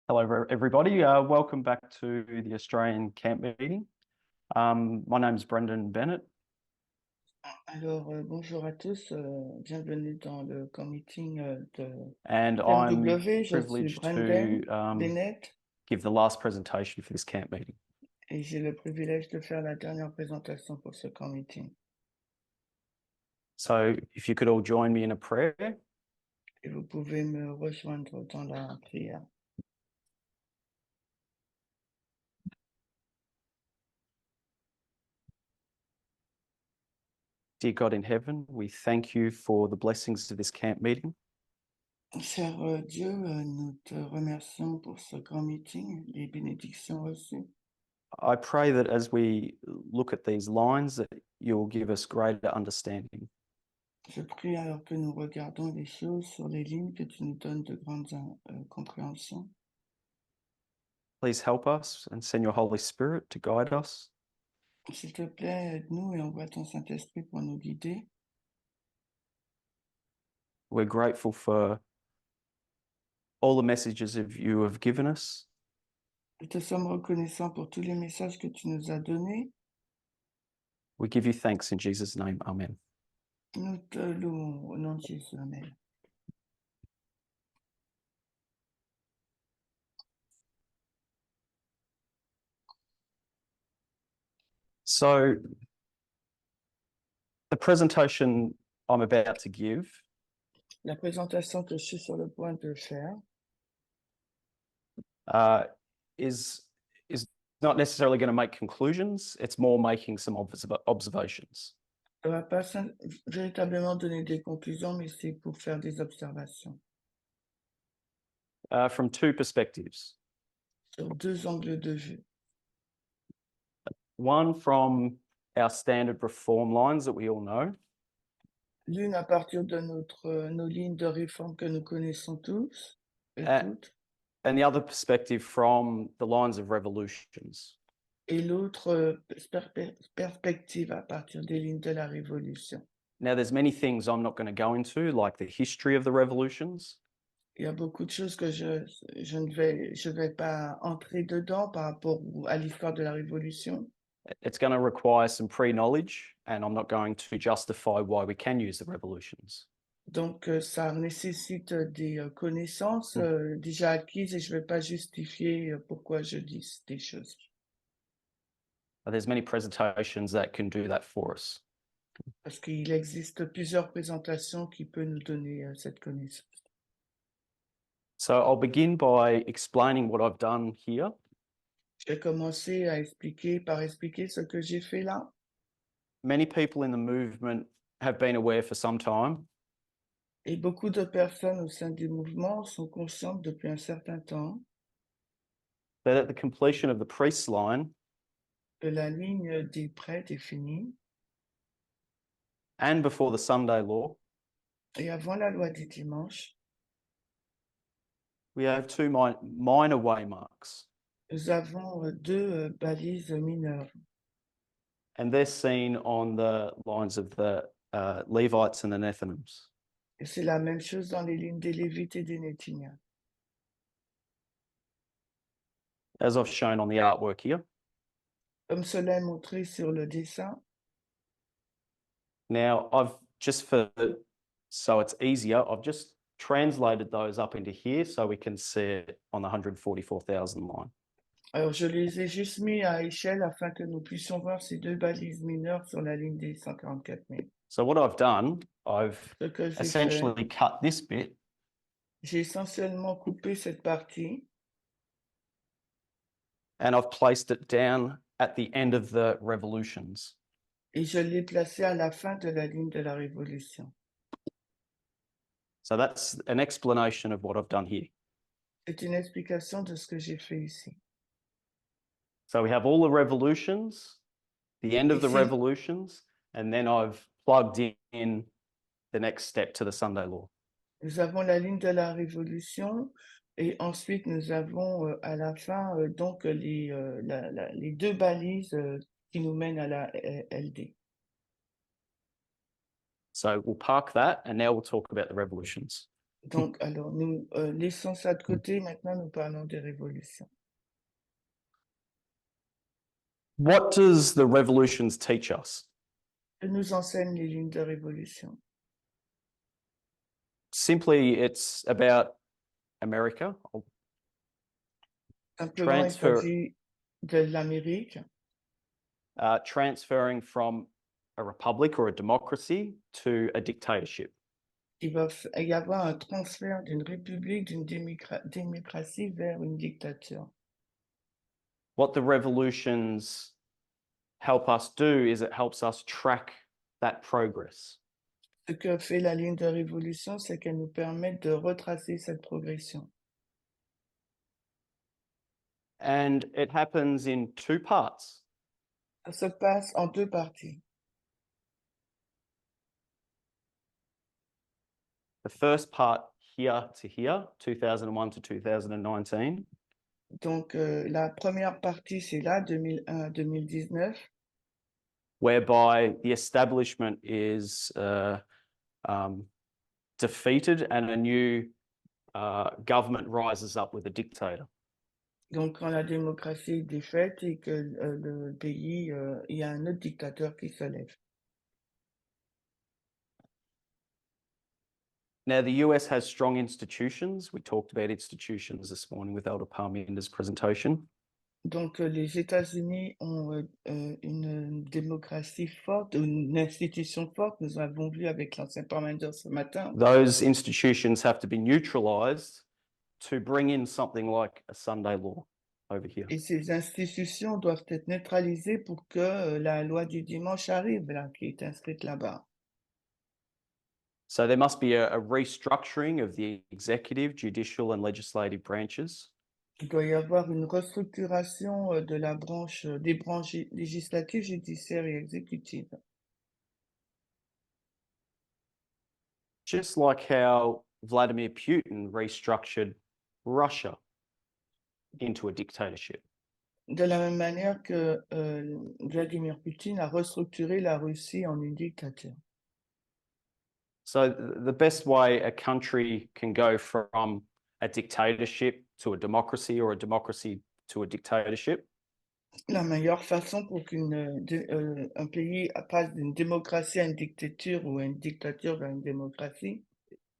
Hello, everybody. Welcome back to the Australian camp meeting. My name is Brenden Biant. Alors, bonjour à tous, bienvenue dans le camp meeting de And I'm TMW. Je suis privileged Brenden to Biant give the last presentation for this camp meeting. et j'ai le privilège de faire la dernière présentation pour ce camp meeting. So if you could all join me in a prayer. Et vous pouvez me rejoindre dans la prière. Dear God in heaven, we thank you for the blessings of this camp meeting. Cher Dieu, nous te remercions pour ce grand meeting, les bénédictions reçues. I pray that as we look at these lines, that you'll give us greater understanding. Je prie alors que nous regardons les choses sur les lignes, que tu nous donnes de grandes compréhensions. Please help us and send your Holy Spirit to guide us. S'il te plaît, aide-nous et envoie ton Saint-Esprit pour nous guider. We're grateful for all the messages you have given us. Nous te sommes reconnaissants pour tous les messages que tu nous as donnés. We give you thanks in Jesus' name. Amen. Nous te louons au nom de Jésus. Amen. So the presentation I'm about to give La présentation que je suis sur le point de faire is not necessarily going to make conclusions. It's more making some observations. ne va pas véritablement donner des conclusions, mais c'est pour faire des observations From two perspectives. sur deux angles de vue. One from our standard reform lines that we all know. L'une à partir de nos lignes de réforme que nous connaissons tous et toutes. And the other perspective from the lines of revolutions. Et l'autre perspective à partir des lignes de la révolution. Now, there's many things I'm not going to go into, like the history of the revolutions. Il y a beaucoup de choses que je ne vais pas entrer dedans par rapport à l'histoire de la Révolution. It's going to require some pre-knowledge, and I'm not going to justify why we can use the revolutions. Donc, ça nécessite des connaissances déjà acquises et je ne vais pas justifier pourquoi je dis des choses. There's many presentations that can do that for us. Parce qu'il existe plusieurs présentations qui peuvent nous donner cette connaissance. So I'll begin by explaining what I've done here. Je vais commencer par expliquer ce que j'ai fait là. Many people in the movement have been aware for some time. Et beaucoup de personnes au sein du mouvement sont conscientes depuis un certain temps That at the completion of the priest's line, que la ligne des prêtres est finie. And before the Sunday law, et avant la loi du dimanche, we have two minor waymarks. Nous avons deux balises mineures. And they're seen on the lines of the Levites and the Nethinims. Et c'est la même chose dans les lignes des Lévites et des Néthiniens. As I've shown on the artwork here. Comme cela est montré sur le dessin. Now, so it's easier, I've just translated those up into here so we can see it on the 144,000 line. Alors, je les ai juste mis à échelle afin que nous puissions voir ces deux balises mineures sur la ligne des 144 000. So what I've done, I've essentially cut this bit. J'ai essentiellement coupé cette partie. And I've placed it down at the end of the revolutions. Et je l'ai placé à la fin de la ligne de la révolution. So that's an explanation of what I've done here. C'est une explication de ce que j'ai fait ici. So we have all the revolutions, the end of the revolutions, and then I've plugged in the next step to the Sunday law. Nous avons la ligne de la révolution et ensuite nous avons à la fin donc les deux balises qui nous mènent à la LD. So we'll park that and now we'll talk about the revolutions. Donc, alors, nous laissons ça de côté. Maintenant, nous parlons des révolutions. What does the revolutions teach us? Que nous enseignent les lignes de révolution? Simply, it's about America. Simplement, il Transfer, s'agit de l'Amérique transferring from a republic or a democracy to a dictatorship. Il va y avoir un transfert d'une république, d'une démocratie vers une dictature. What the revolutions help us do is it helps us track that progress. Ce que fait la ligne de révolution, c'est qu'elle nous permet de retracer cette progression. And it happens in two parts. Ça se passe en deux parties. The first part here to here, 2001 to 2019, Donc, la première partie, c'est là, 2001 à 2019, whereby the establishment is defeated and a new government rises up with a dictator. donc quand la démocratie est défaite et que le pays, il y a un autre dictateur qui se lève. Now, the US has strong institutions. We talked about institutions this morning with Elder Parminder's presentation. Donc, les États-Unis ont une démocratie forte, une institution forte. Nous avons vu avec l'ancien Parminder ce matin. Those institutions have to be neutralized to bring in something like a Sunday law over here. Et ces institutions doivent être neutralisées pour que la loi du dimanche arrive, là, qui est inscrite là-bas. So there must be a restructuring of the executive, judicial, and legislative branches. Il doit y avoir une restructuration de la branche, des branches législatives, judiciaires et exécutives. Just like how Vladimir Putin restructured Russia into a dictatorship. De la même manière que Vladimir Poutine a restructuré la Russie en une dictature. So the best way a country can go from a dictatorship to a democracy or a democracy to a dictatorship La meilleure façon pour un pays passe d'une démocratie à une dictature ou une dictature vers une démocratie,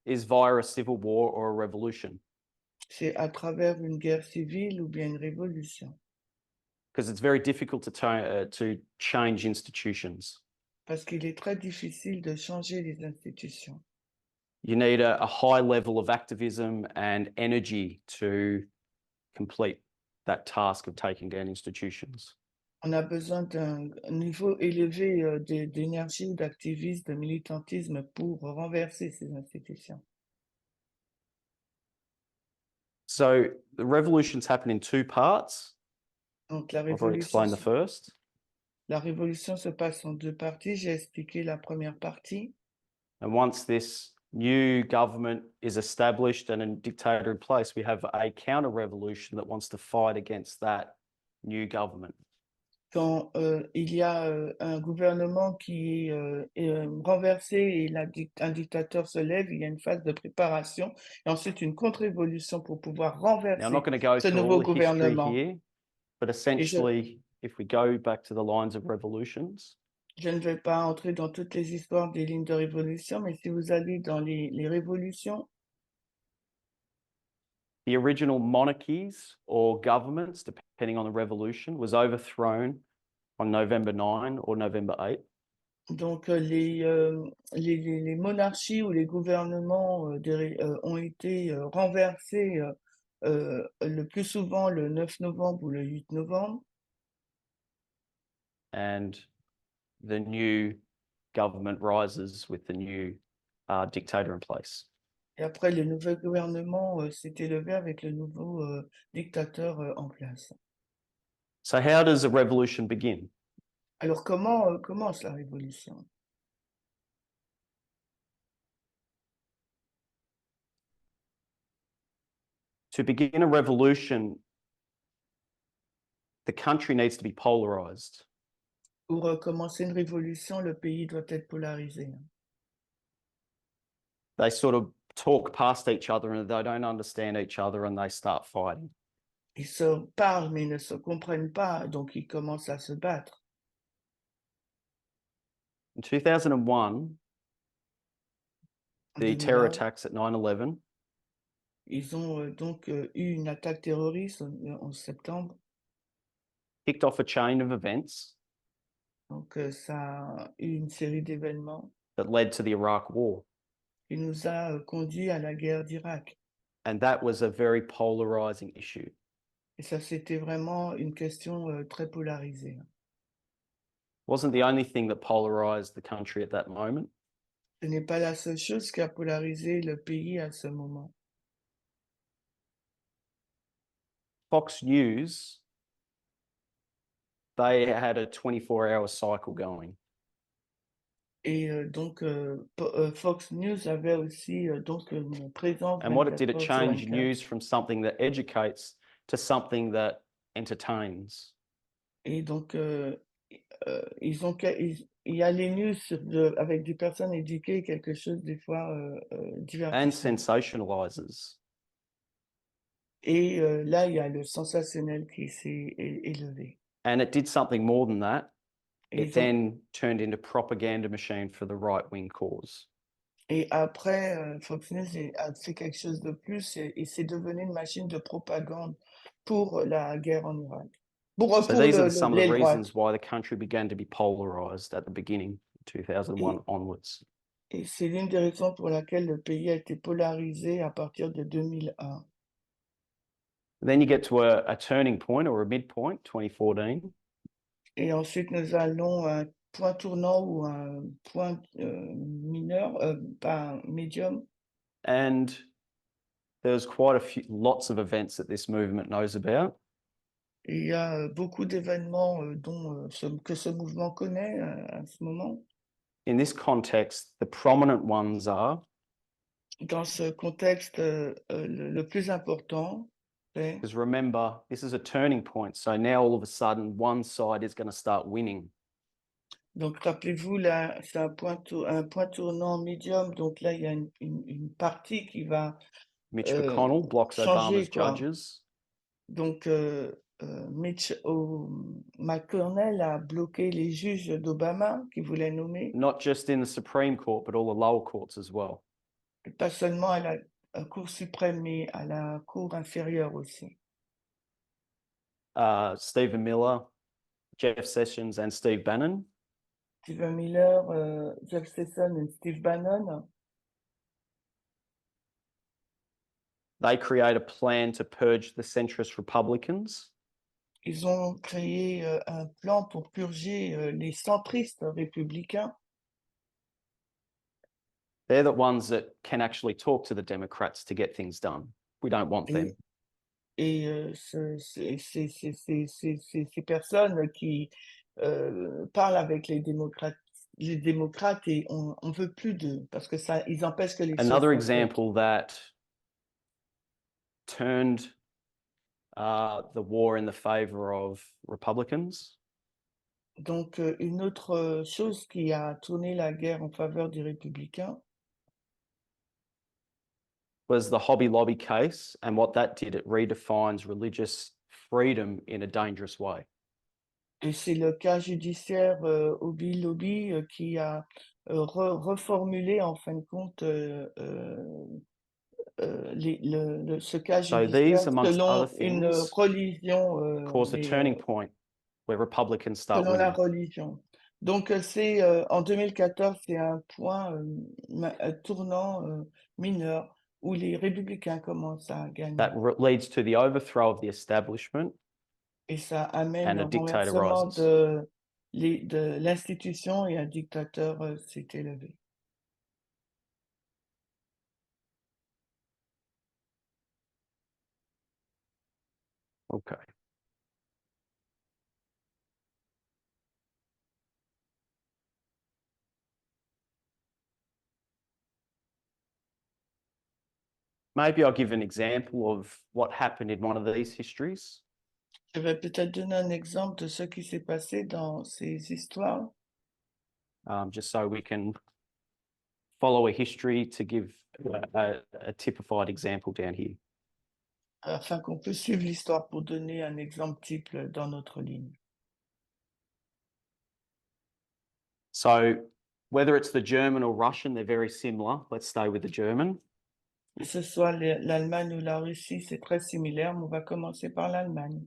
is via a civil war or a revolution. c'est à travers une guerre civile ou bien une révolution. Because it's very difficult to change institutions. Parce qu'il est très difficile de changer les institutions. You need a high level of activism and energy to complete that task of taking down institutions. On a besoin d'un niveau élevé d'énergie ou d'activisme, de militantisme pour renverser ces institutions. So the revolutions happen in two parts. Donc la I've already explained the first. la révolution se passe en deux parties. J'ai expliqué la première partie. And once this new government is established and a dictator in place, we have a counter-revolution that wants to fight against that new government. Quand il y a un gouvernement qui est renversé et un dictateur se lève, il y a une phase de préparation et ensuite une contre-révolution pour pouvoir Now, I'm renverser not going to go ce through nouveau all the history gouvernement. here, but essentially, if we go back to the lines of revolutions, Je ne vais pas entrer dans toutes les histoires des lignes de révolution, mais si vous allez dans les révolutions, the original monarchies or governments, depending on the revolution, was overthrown on November 9 or November 8. donc les monarchies ou les gouvernements ont été renversés le plus souvent le 9 novembre ou le 8 novembre. And the new government rises with the new dictator in place. Et après, le nouveau gouvernement s'est élevé avec le nouveau dictateur en place. So how does a revolution begin? Alors, comment commence la révolution? To begin a revolution, the country needs to be polarized. Pour commencer une révolution, le pays doit être polarisé. They sort of talk past each other and they don't understand each other and they start fighting. Ils se parlent mais ils ne se comprennent pas, donc ils commencent à se battre. In 2001, En the terror 2001, attacks at 9/11 ils ont donc eu une attaque terroriste en septembre. kicked off a chain of events Donc ça a eu une série d'événements that led to the Iraq War. qui nous a conduit à la guerre d'Irak. And that was a very polarizing issue. Et ça, c'était vraiment une question très polarisée. Wasn't the only thing that polarized the country at that moment. Ce n'est pas la seule chose qui a polarisé le pays à ce moment. Fox News, they had a 24-hour cycle going. Et donc, Fox News avait aussi donc une présence And what it did, 24 it heures sur changed 24. news from something that educates to something that entertains. Et donc, il y a les news avec des personnes éduquées, quelque chose des fois And divertissant. sensationalizes. Et là, il y a le sensationnel qui s'est élevé. And it did something more than that. Et, It then turned into propaganda machine for the right-wing cause. et après, Fox News a fait quelque chose de plus et c'est devenu une machine de propagande pour la guerre en Irak. Pour, So pour these are some of the l'aile droite. reasons why the country began to be polarized at the beginning, 2001 onwards. Et c'est l'une des raisons pour laquelle le pays a été polarisé à partir de 2001. Then you get to a turning point or a midpoint, 2014. Et ensuite, nous allons à un point tournant ou un point mineur, pas médium. And there's quite a few, lots of events that this movement knows about. Et il y a beaucoup d'événements que ce mouvement connaît à ce moment. In this context, the prominent ones are, Dans ce contexte, le plus important, c'est because remember, this is a turning point. So now all of a sudden, one side is going to start winning. donc rappelez-vous là, c'est un point tournant médium. Donc là, il y a une partie qui va Mitch McConnell blocks changer, Obama's quoi. judges. Donc McConnell a bloqué les juges d'Obama qu'il voulait nommer, Not just in the Supreme Court, but all the lower courts as well. et pas seulement à la Cour suprême, mais à la Cour inférieure aussi. Stephen Miller, Jeff Sessions, and Steve Bannon. Stephen Miller, Jeff Sessions et Steve Bannon, They create a plan to purge the centrist Republicans. ils ont créé un plan pour purger les centristes républicains. They're the ones that can actually talk to the Democrats to get things done. We don't want them. Et ces personnes qui parlent avec les démocrates et on veut plus d'eux parce que ça, ils empêchent que les choses Another soient faites. example that turned the war in the favor of Republicans Donc, une autre chose qui a tourné la guerre en faveur des républicains, was the Hobby Lobby case. And what that did, it redefines religious freedom in a dangerous way. et c'est le cas judiciaire Hobby Lobby qui a reformulé en fin de compte ce cas So judiciaire these, amongst selon other une things, religion, caused a mais, turning point where Republicans start selon la winning. religion. Donc c'est en 2014, c'est un point tournant mineur où les républicains commencent à gagner. That leads to the overthrow of the establishment Et ça amène and le a dictator renversement rises. de l'institution et un dictateur s'est élevé. Okay. Maybe I'll give an example of what happened in one of these histories. Je vais peut-être donner un exemple de ce qui s'est passé dans ces histoires, Just so we can follow a history to give a typified example down here. afin qu'on puisse suivre l'histoire pour donner un exemple type dans notre ligne. So whether it's the German or Russian, they're very similar. Let's stay with the German. Que ce soit l'Allemagne ou la Russie, c'est très similaire, mais on va commencer par l'Allemagne.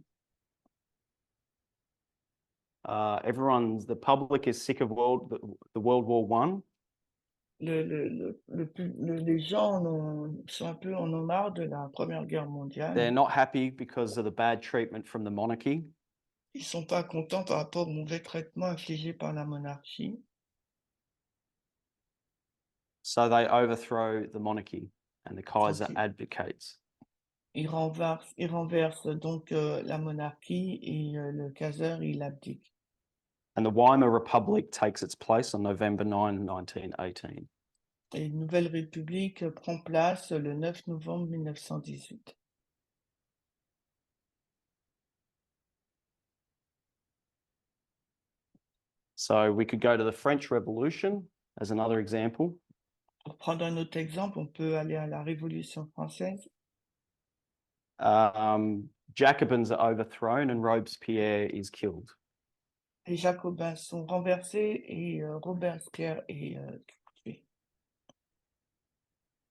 The public is sick of the World War One. Les gens sont un peu en ont marre de la Première Guerre mondiale. They're not happy because of the bad treatment from the monarchy. Ils sont pas contents par rapport au mauvais traitement infligé par la monarchie. So they overthrow the monarchy and the Kaiser Okay. advocates. Ils renversent donc la monarchie et le Kaiser, il abdique. And the Weimar Republic takes its place on November 9, 1918. Et une nouvelle république prend place le 9 novembre 1918. So we could go to the French Revolution as another example. Pour prendre un autre exemple, on peut aller à la Révolution française. Jacobins are overthrown and Robespierre is killed. Les Jacobins sont renversés et Robespierre est tué.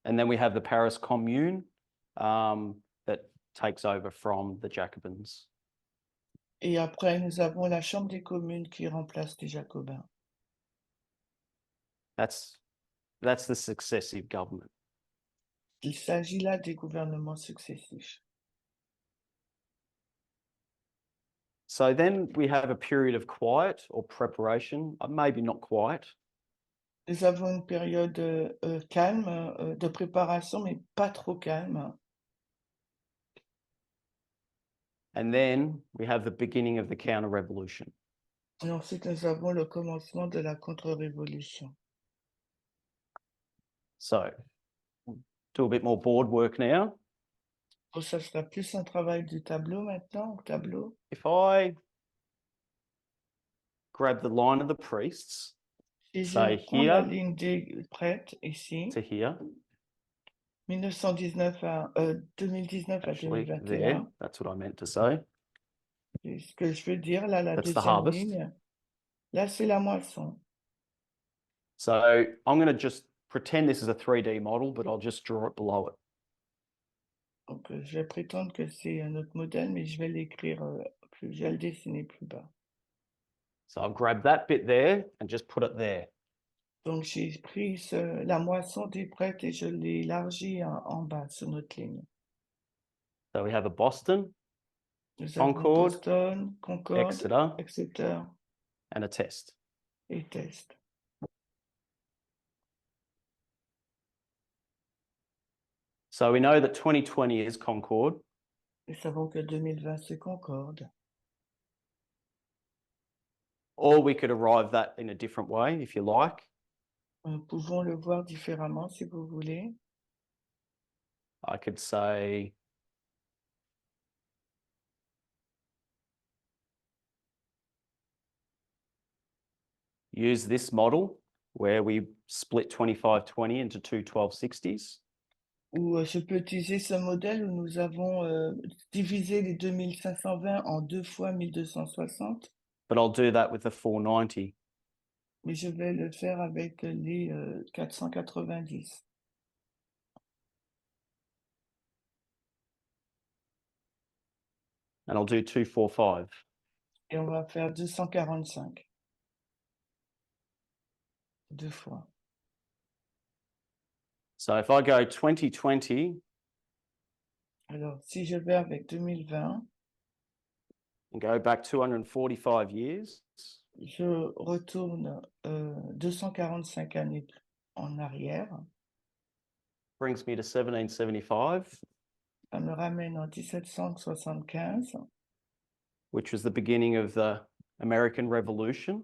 And then we have the Paris Commune that takes over from the Jacobins. Et après, nous avons la Chambre des communes qui remplace les Jacobins. That's the successive government. Il s'agit là des gouvernements successifs. So then we have a period of quiet or preparation, maybe not quiet. Nous avons une période calme, de préparation, mais pas trop calme. And then we have the beginning of the counter-revolution. Et ensuite, nous avons le commencement de la contre-révolution. So do a bit more board work now. Donc, ça sera plus un travail du tableau maintenant, au tableau. If I grab the line of the priests, Si say je prends la here ligne des prêtres ici, to here, 2019 à actually there, 2021, that's what I meant to say. c'est ce que je veux dire, là, la That's the deuxième harvest. ligne, là, c'est la moisson. So I'm going to just pretend this is a 3D model, but I'll just draw it below it. Donc, je vais prétendre que c'est un autre modèle, mais je vais l'écrire je vais le dessiner plus bas. So I've grabbed that bit there and just put it there. Donc, j'ai pris la moisson des prêtres et je l'ai élargie en bas sur notre ligne. So we have a Boston, Nous avons Concorde, Boston, Concorde, Exeter, Exeter and a test. et Test. So we know that 2020 is Concorde. Nous savons que 2020, c'est Concorde. Or we could arrive that in a different way, if you like. Nous pouvons le voir différemment, si vous voulez. I could say use this model where we split 2520 into two 1260s. Ou je peux utiliser ce modèle où nous avons divisé les 2520 en 2 fois 1260, But I'll do that with the 490. mais je vais le faire avec les 490. And I'll do 245. Et on va faire 245. 2 fois. So if I go 2020 Alors, si je vais avec 2020, and go back 245 years, je retourne 245 années en arrière. brings me to 1775, Ça me ramène en 1775, which was the beginning of the American Revolution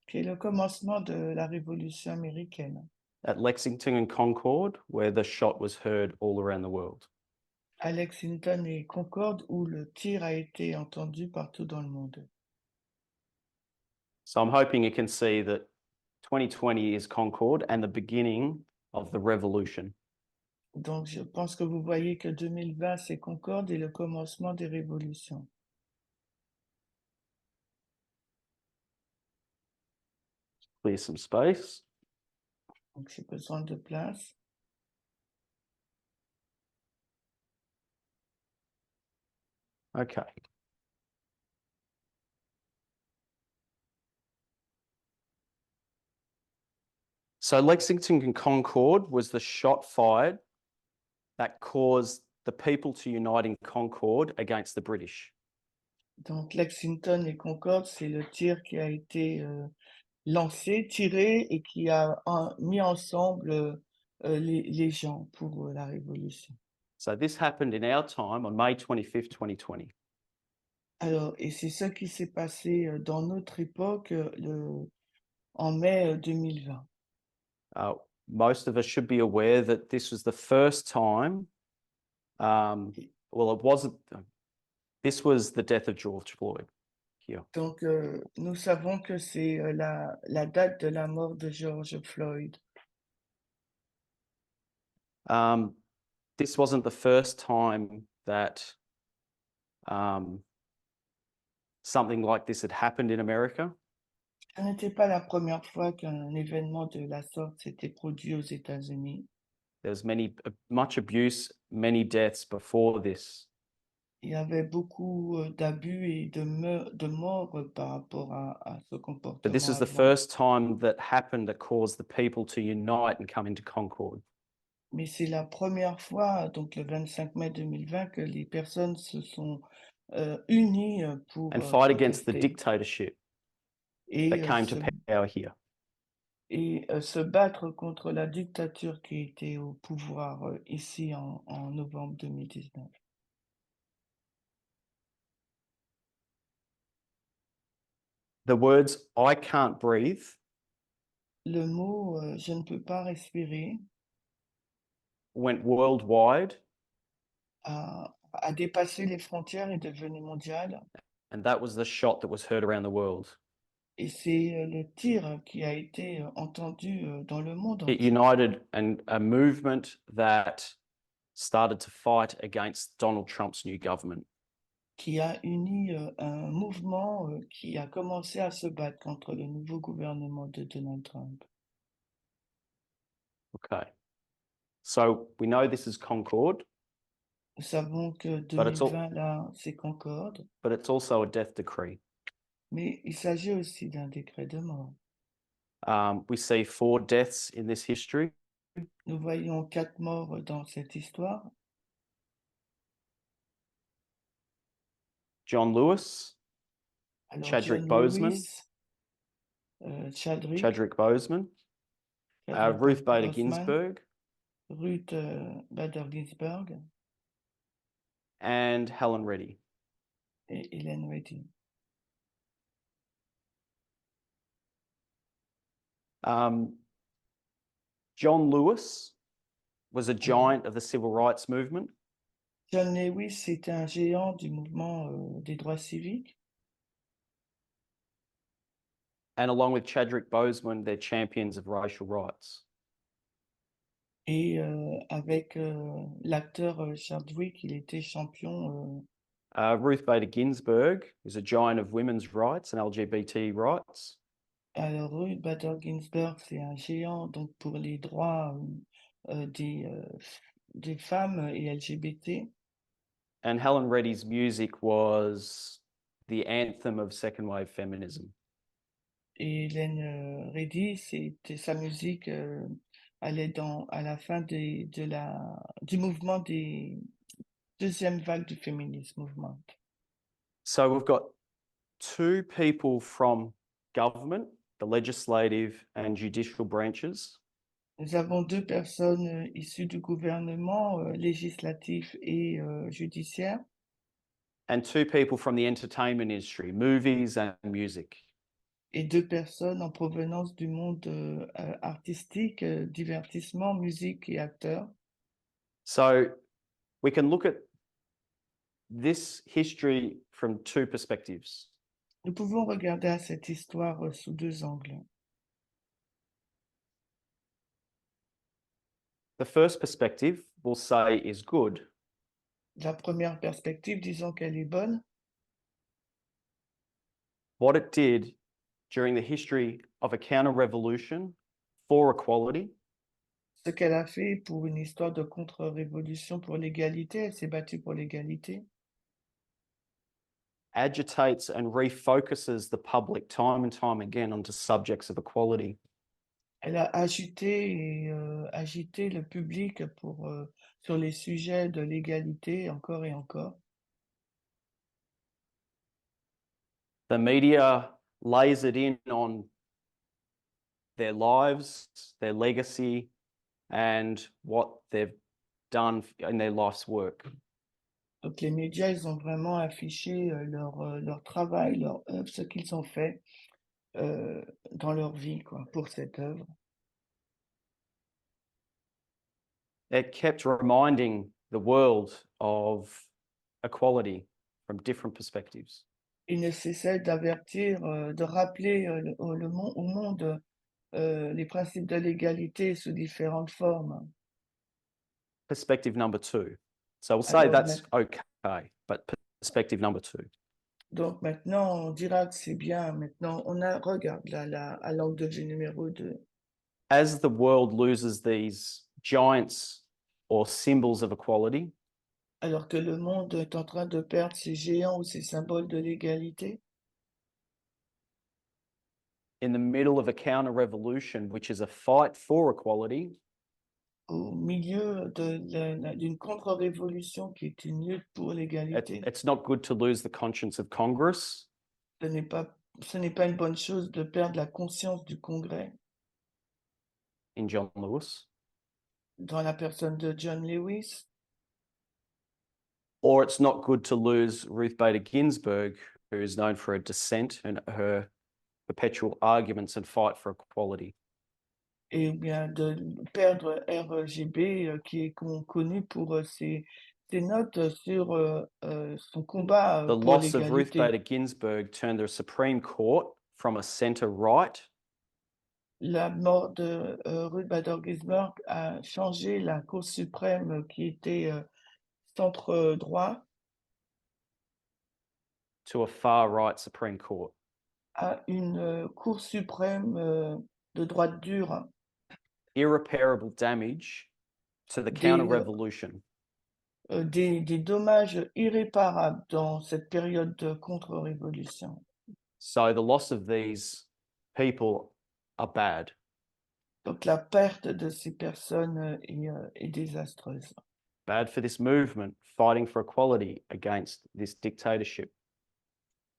qui est le commencement de la Révolution américaine. at Lexington and Concord, where the shot was heard all around the world. À Lexington et Concorde, où le tir a été entendu partout dans le monde. So I'm hoping you can see that 2020 is Concord and the beginning of the revolution. Donc, je pense que vous voyez que 2020, c'est Concorde et le commencement des révolutions. Clear some space. Donc, j'ai besoin de place. Okay. So Lexington and Concord was the shot fired that caused the people to unite in Concord against the British. Donc, Lexington et Concorde, c'est le tir qui a été lancé, tiré et qui a mis ensemble les gens pour la révolution. So this happened in our time on May 25th, 2020. Alors, et c'est ce qui s'est passé dans notre époque en mai 2020. Most of us should be aware that this was the first time, well, it wasn't, this was the death of George Floyd here. Donc, nous savons que c'est la date de la mort de George Floyd. This wasn't the first time that something like this had happened in America. Ce n'était pas la première fois qu'un événement de la sorte s'était produit aux États-Unis. There was much abuse, many deaths before this. Il y avait beaucoup d'abus et de morts par rapport à ce comportement. But this is the avant. first time that happened that caused the people to unite and come into Concord. Mais c'est la première fois, donc le 25 mai 2020, que les personnes se sont unies pour And fight against the protester dictatorship et, that came to power here. se battre contre la dictature qui était au pouvoir ici en novembre 2019. The words "I can't breathe" Le mot je ne peux pas respirer went worldwide, a dépassé les frontières et est devenu mondial. and that was the shot that was heard around the world. Et c'est le tir qui a été entendu dans le monde It entier. united a movement that started to fight against Donald Trump's new government. Qui a uni un mouvement qui a commencé à se battre contre le nouveau gouvernement de Donald Trump. Okay. So we know this is Concord, Nous savons que But it's all- 2020, là, c'est Concorde, but it's also a death decree. mais il s'agit aussi d'un décret de mort. We see 4 deaths in this history. Nous voyons 4 morts dans cette histoire. John Lewis, Alors, Chadwick John Boseman, Lewis, Chadwick, Chadwick Boseman, Chadwick Ruth Bader Boseman, Ginsburg, Ruth Bader Ginsburg and Helen Reddy. et Hélène Reddy. John Lewis was a giant of the civil rights movement. John Lewis, c'est un géant du mouvement des droits civiques. And along with Chadwick Boseman, they're champions of racial rights. Et avec l'acteur Chadwick, il était champion. Ruth Bader Ginsburg is a giant of women's rights and LGBT rights. Alors, Ruth Bader Ginsburg, c'est un géant donc pour les droits des femmes et LGBT. And Helen Reddy's music was the anthem of second wave feminism. Et Hélène Reddy, c'était sa musique allait à la fin du mouvement des deuxième vague du féminisme mouvement. So we've got 2 people from government, the legislative and judicial branches, Nous avons 2 personnes issues du gouvernement législatif et judiciaire and 2 people from the entertainment industry, movies and music. et 2 personnes en provenance du monde artistique, divertissement, musique et acteurs. So we can look at this history from 2 perspectives. Nous pouvons regarder à cette histoire sous 2 angles. the first perspective we'll say is good. La première perspective, disons qu'elle est bonne. What it did during the history of a counter-revolution for equality Ce qu'elle a fait pour une histoire de contre-révolution pour l'égalité, elle s'est battue pour l'égalité. agitates and refocuses the public time and time again onto subjects of equality. Elle a agité agité le public sur les sujets de l'égalité encore et encore. The media lays it in on their lives, their legacy, and what they've done in their life's work. Donc les médias, ils ont vraiment affiché leur travail, leur œuvre, ce qu'ils ont fait dans leur vie, quoi, pour cette œuvre. It kept reminding the world of equality from different perspectives. Il ne cessait d'avertir, de rappeler au monde les principes de l'égalité sous différentes formes. Perspective number two. So we'll say Alors, that's okay, but perspective number two. Donc maintenant, on dira que c'est bien. Maintenant, regarde là, à l'angle de vue numéro 2. As the world loses these giants or symbols of equality, Alors que le monde est en train de perdre ses géants ou ses symboles de l'égalité, in the middle of a counter-revolution, which is a fight for equality, au milieu d'une contre-révolution qui est une lutte pour l'égalité, it's not good to lose the conscience of Congress. ce n'est pas une bonne chose de perdre la conscience du Congrès In John Lewis, dans la personne de John Lewis, or it's not good to lose Ruth Bader Ginsburg, who is known for her dissent and her perpetual arguments and fight for equality. et bien de perdre RGB, qui est connu pour ses notes sur son combat The pour loss of Ruth l'égalité. Bader Ginsburg turned the Supreme Court from a centre-right La mort de Ruth Bader Ginsburg a changé la Cour suprême qui était centre-droit to a far-right Supreme Court. à une Cour suprême de droite dure. Irreparable damage to the counter-revolution. Des dommages irréparables dans cette période de contre-révolution. So the loss of these people are bad. Donc la perte de ces personnes est désastreuse. Bad for this movement fighting for equality against this dictatorship.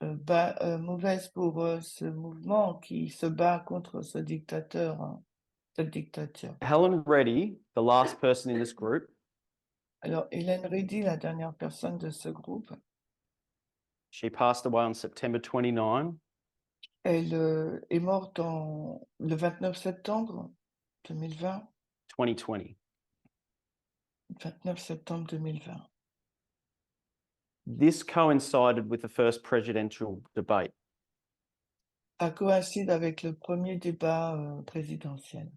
Mauvaise pour ce mouvement qui se bat contre ce dictateur, cette dictature. Helen Reddy, the last person in this group, Alors, Hélène Reddy, la dernière personne de ce groupe, she passed away on September 29, elle est morte le 29 septembre 2020. 2020. 29 septembre 2020. This coincided with the first presidential debate. Ça coïncide avec le premier débat présidentiel.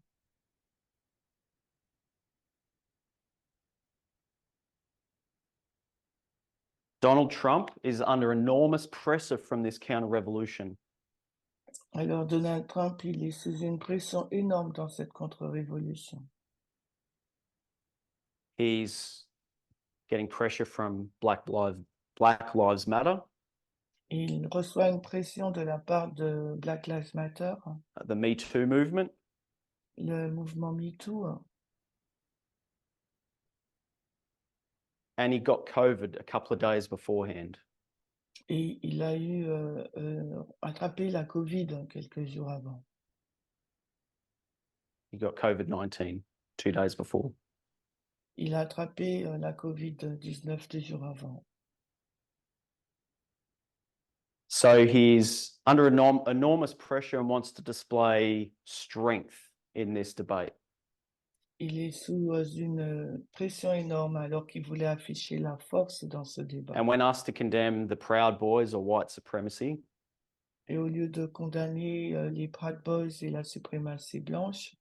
Donald Trump is under enormous pressure from this counter-revolution. Alors, Donald Trump, il est sous une pression énorme dans cette contre-révolution. He's getting pressure from Black Lives Matter, Il reçoit une pression de la part de Black Lives Matter, the Me Too movement, le mouvement MeToo, and he got COVID a couple of days beforehand. et il a attrapé la Covid quelques jours avant. He got COVID-19 2 days before. Il a attrapé la Covid-19 2 jours avant. So he's under enormous pressure and wants to display strength in this debate. Il est sous une pression énorme alors qu'il voulait afficher la force dans ce débat. And when asked to condemn the Proud Boys or white supremacy, Et au lieu de condamner les Proud Boys et la suprématie blanche,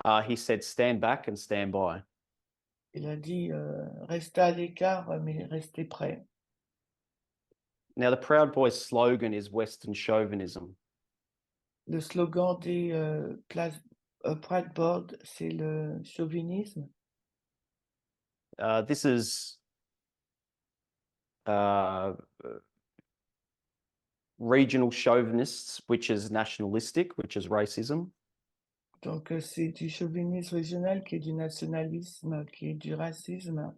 He said, stand back and stand by. Il a dit restez à l'écart, mais restez prêts. Now, the Proud Boys slogan is Western chauvinism. Le slogan des Pride Board, c'est le chauvinisme. This is regional chauvinists, which is nationalistic, which is racism. Donc, c'est du chauvinisme régional qui est du nationalisme, qui est du racisme.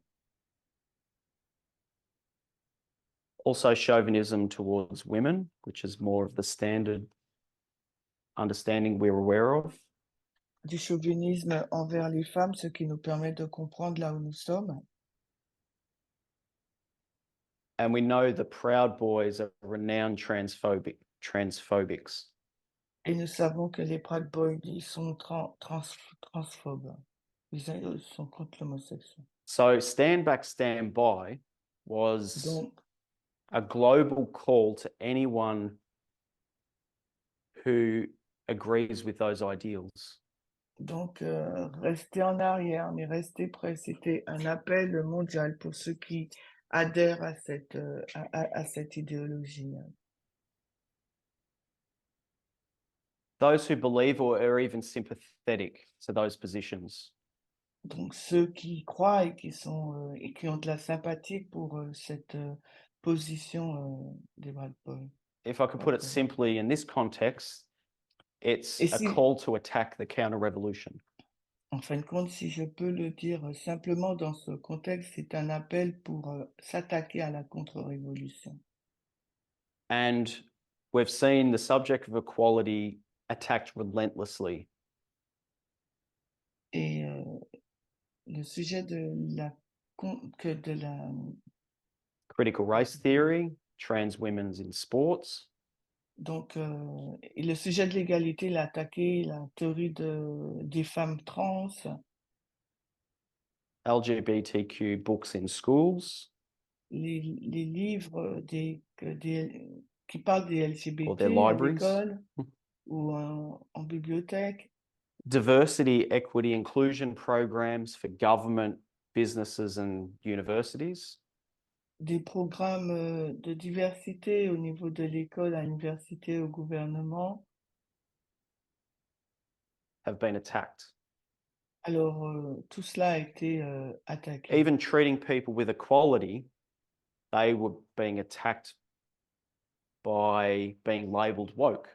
Also chauvinism towards women, which is more of the standard understanding we're aware of. Du chauvinisme envers les femmes, ce qui nous permet de comprendre là où nous sommes. And we know the Proud Boys are renowned transphobics. Et nous savons que les Proud Boys, ils sont transphobes. Ils sont contre l'homosexualité. So stand back, stand by was Donc, a global call to anyone who agrees with those ideals. Donc, rester en arrière, mais rester prêt, c'était un appel mondial pour ceux qui adhèrent à cette idéologie. Those who believe or are even sympathetic to those positions. Donc, ceux qui croient et qui ont de la sympathie pour cette position des Bad Boys. If I could put it simply, in this context, it's a call to attack the counter-revolution. En fin de compte, si je peux le dire simplement dans ce contexte, c'est un appel pour s'attaquer à la contre-révolution. And we've seen the subject of equality attacked relentlessly. Et le sujet de la critical race theory, trans women's in sports. Donc, et le sujet de l'égalité, il a attaqué la théorie des femmes trans. LGBTQ books in schools. Les livres qui parlent des LGBT à l'école ou en bibliothèque. Diversity, equity, inclusion programs for government, businesses and universities. Des programmes de diversité au niveau de l'école, à l'université, au gouvernement. Have been attacked. Alors, tout cela a été attaqué. Even treating people with equality, they were being attacked by being labelled woke.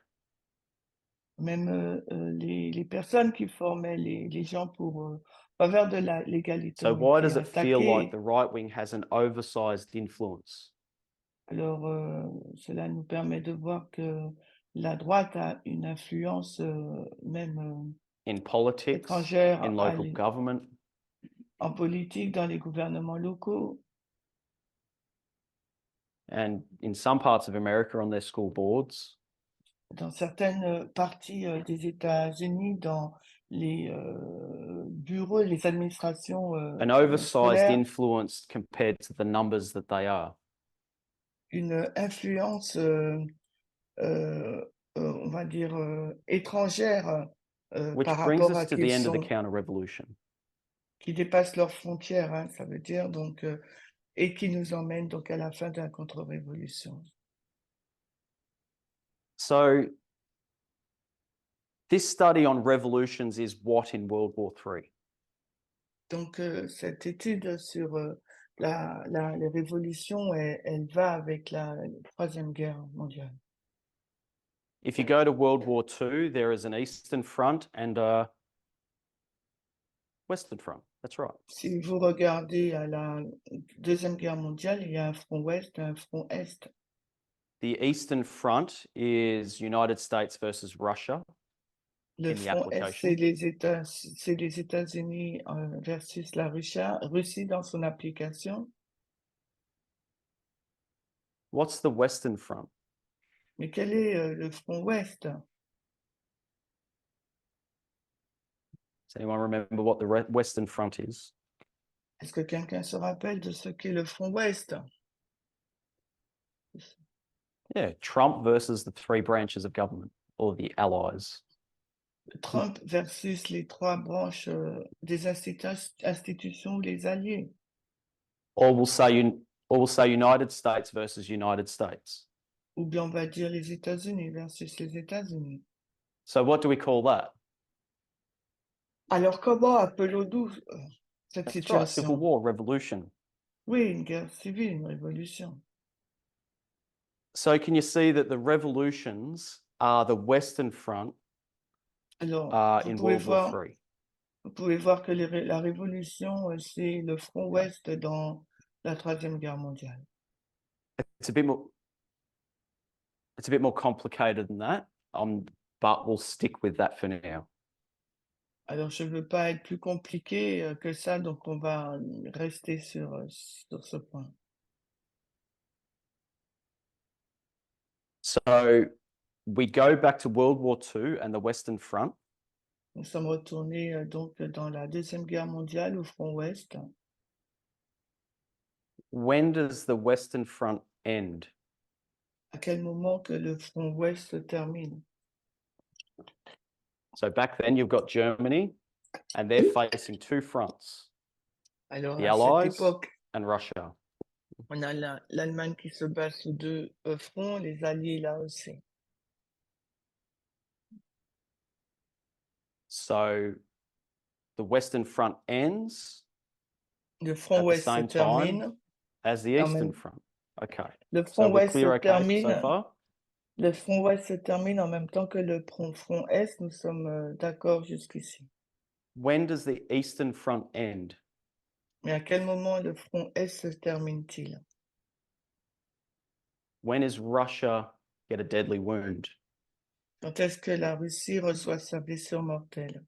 Même les personnes qui formaient les gens pour faveur de l'égalité. So why does it feel like the right wing has an oversized influence? Alors, cela nous permet de voir que la droite a une influence même in politics, étrangère in local government, en politique, dans les gouvernements locaux. And in some parts of America on their school boards. Dans certaines parties des États-Unis, dans les bureaux, les administrations an oversized scolaires, influence compared to the numbers that they are. Une influence, on va dire, étrangère Which par brings rapport us à to the end of the counter-revolution. Qui dépasse leurs frontières, hein, ça veut dire, donc, et qui nous emmène donc à la fin de la contre-révolution. So, this study on revolutions is what in World War III? Donc, cette étude sur les révolutions, elle va avec la Troisième Guerre mondiale. If you go to World War II, there is an Eastern Front and a Western Front. That's right. Si vous regardez à la Deuxième Guerre mondiale, il y a un front ouest et un front est. The Eastern Front is United States versus Russia. Le front est, c'est les États-Unis versus la Russie dans son application. What's the Western Front? Mais quel est le front ouest? Does anyone remember what the Western Front is? Est-ce que quelqu'un se rappelle de ce qu'est le front ouest? Yeah, Trump versus the three branches of government, or the allies. Trump versus les trois branches des institutions ou les alliés. Or we'll say United States versus United States. Ou bien on va dire les États-Unis versus les États-Unis. So what do we call that? Alors comment appelons-nous cette That's right, civil situation? war, revolution. Oui, une guerre civile, une révolution. So can you see that the revolutions are the Western Front Alors, in World War III? vous pouvez voir que la révolution, c'est le front ouest dans la Troisième Guerre mondiale. It's a bit more complicated than that, but we'll stick with that for now. Alors, je ne veux pas être plus compliqué que ça, donc on va rester sur ce point. So we go back to World War II and the Western Front. Nous sommes retournés donc dans la Deuxième Guerre mondiale au front ouest. When does the Western Front end? À quel moment que le front ouest se termine? So back then you've got Germany and they're facing two fronts, Alors, the à cette Allies époque, and Russia. on a l'Allemagne qui se bat sous deux fronts, les Alliés là aussi. So the Western Front ends Le front at the ouest se same termine. time as the en Eastern même- Front. Okay. Le So front we're ouest se clear, okay, so termine. far? Le front ouest se termine en même temps que le front est. Nous sommes d'accord jusqu'ici. When does the Eastern Front end? Mais à quel moment le front est se termine-t-il? When is Russia get a deadly wound? Quand est-ce que la Russie reçoit sa blessure mortelle?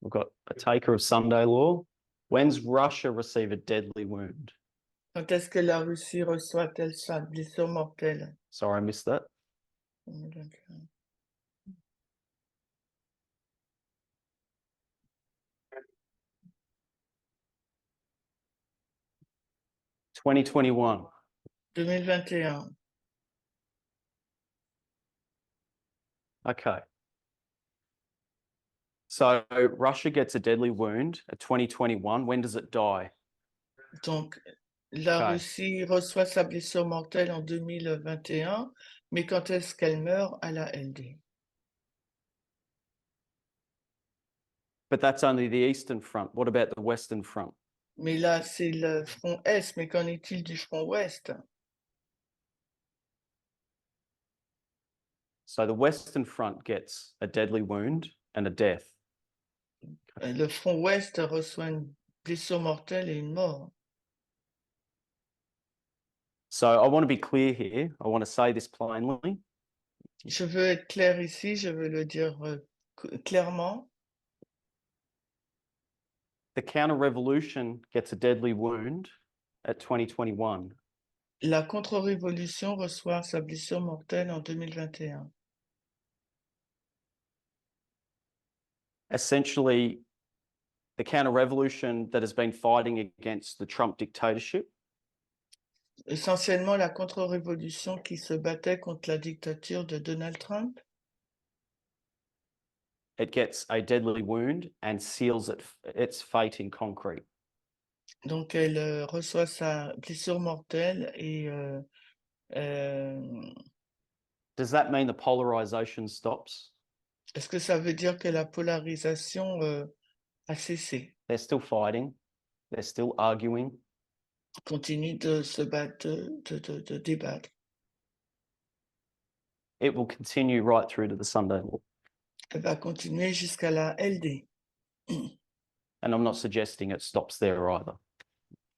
We've got a taker of Sunday law. When's Russia receive a deadly wound? Quand est-ce que la Russie reçoit-elle sa blessure mortelle? Sorry, I missed that. 2021. 2021. Okay. So Russia gets a deadly wound at 2021. When does it die? Donc, la Okay. Russie reçoit sa blessure mortelle en 2021, mais quand est-ce qu'elle meurt à la LD? But that's only the Eastern Front. What about the Western Front? Mais là, c'est le front Est, mais qu'en est-il du front Ouest? So the Western Front gets a deadly wound and a death. Le front Ouest reçoit une blessure mortelle et une mort. So I want to be clear here. I want to say this plainly. Je veux être clair ici, je veux le dire clairement. The counter-revolution gets a deadly wound at 2021. La contre-révolution reçoit sa blessure mortelle en 2021. Essentially, the counter-revolution that has been fighting against the Trump dictatorship Essentiellement la contre-révolution qui se battait contre la dictature de Donald Trump. it gets a deadly wound and seals its fate in concrete. Donc elle reçoit sa blessure mortelle et Does that mean the polarization stops? est-ce que ça veut dire que la polarisation a cessé? They're still fighting. They're still arguing. Continue de se battre, de débattre. It will continue right through to the Sunday law. Elle va continuer jusqu'à la LD. And I'm not suggesting it stops there either.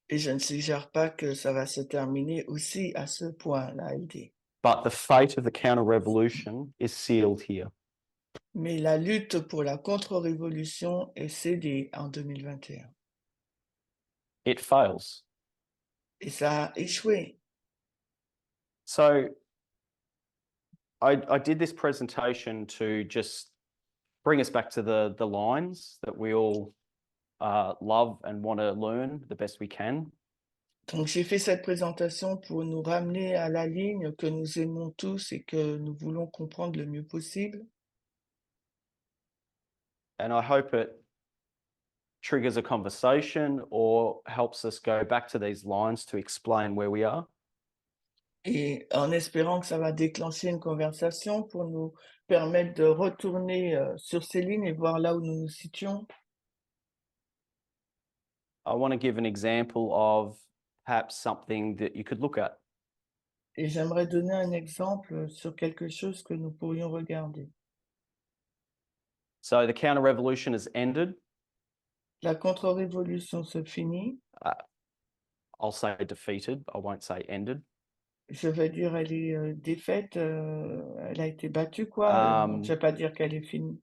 Et je ne suggère pas que ça va se terminer aussi à ce point, la LD. But the fate of the counter-revolution is sealed here. Mais la lutte pour la contre-révolution est cédée en 2021. It fails. Et ça a échoué. So I did this presentation to just bring us back to the lines that we all love and want to learn the best we can. Donc j'ai fait cette présentation pour nous ramener à la ligne que nous aimons tous et que nous voulons comprendre le mieux possible. And I hope it triggers a conversation or helps us go back to these lines to explain where we are. Et en espérant que ça va déclencher une conversation pour nous permettre de retourner sur ces lignes et voir là où nous nous situons. I want to give an example of perhaps something that you could look at. Et j'aimerais donner un exemple sur quelque chose que nous pourrions regarder. So the counter-revolution has ended. La contre-révolution se finit. I'll say defeated. I won't say ended. Je vais dire elle est défaite, elle a été battue quoi. Je vais pas dire qu'elle est finie.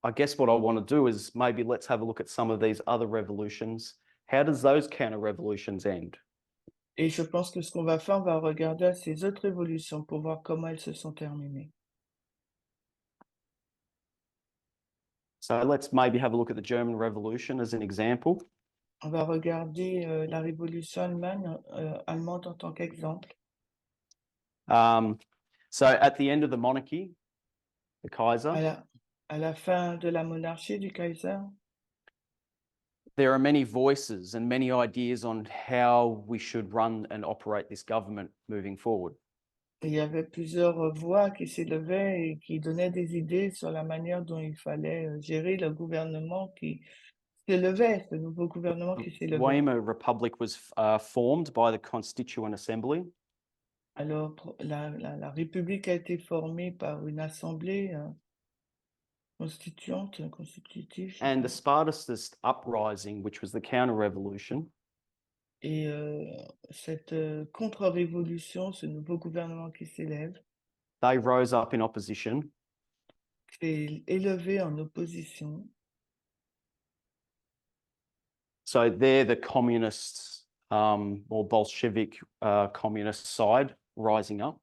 I guess what I want to do is maybe let's have a look at some of these other revolutions. How does those counter-revolutions end? Et je pense que ce qu'on va faire, on va regarder à ces autres révolutions pour voir comment elles se sont terminées. So let's maybe have a look at the German Revolution as an example. On va regarder la révolution allemande en tant qu'exemple. So at the end of the monarchy, the Kaiser, À la fin de la monarchie du Kaiser, there are many voices and many ideas on how we should run and operate this government moving forward. il y avait plusieurs voix qui s'élevaient et qui donnaient des idées sur la manière dont il fallait gérer le gouvernement qui s'élevait, ce nouveau gouvernement qui s'élevait. Weimar Republic was formed by the Constituent Assembly. Alors, la République a été formée par une assemblée constituante, constitutive. And the Spartacist uprising, which was the counter-revolution, Et cette contre-révolution, ce nouveau gouvernement qui s'élève, they rose up in opposition. s'est élevé en opposition. So they're the communists, or Bolshevik communist side rising up.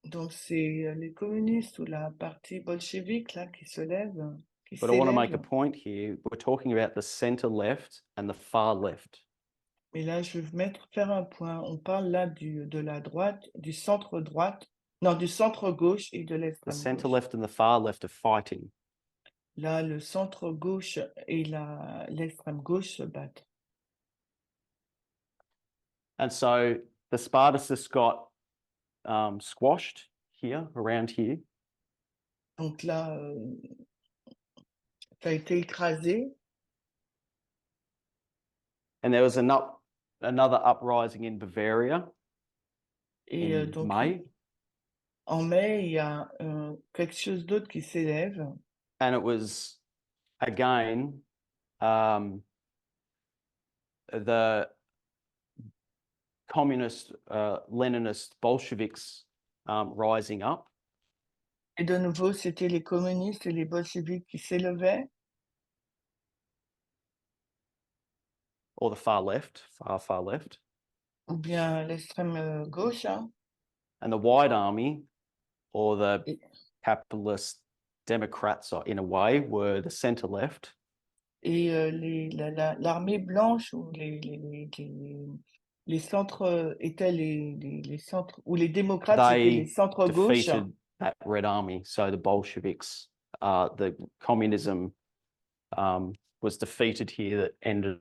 Donc c'est les communistes ou la partie bolchevique là qui se lève, qui But I want to make a s'élève. point here. We're talking about the center left and the far left. Mais là, je vais faire un point. On parle là de la droite, du centre droite, non, du centre gauche et de The l'extrême center gauche. left and the far left are fighting. Là, le centre gauche et l'extrême gauche se battent. And so the Spartacists got squashed here, around here. Donc là, ça a été écrasé. And there was another uprising in Bavaria Et in donc, May. en mai, il y a quelque chose d'autre qui s'élève. And it was, again, the communist, Leninist Bolsheviks rising up. Et de nouveau, c'était les communistes et les bolcheviks qui s'élevaient. Or the far left, far left. Ou bien l'extrême gauche. Hein. And the White Army, or the Et, capitalist Democrats, in a way, were the center left. et l'armée blanche ou les centres étaient les centres, ou les démocrates étaient les They centres gauche. defeated that Red Army. So the Bolsheviks, the communism was defeated here, that ended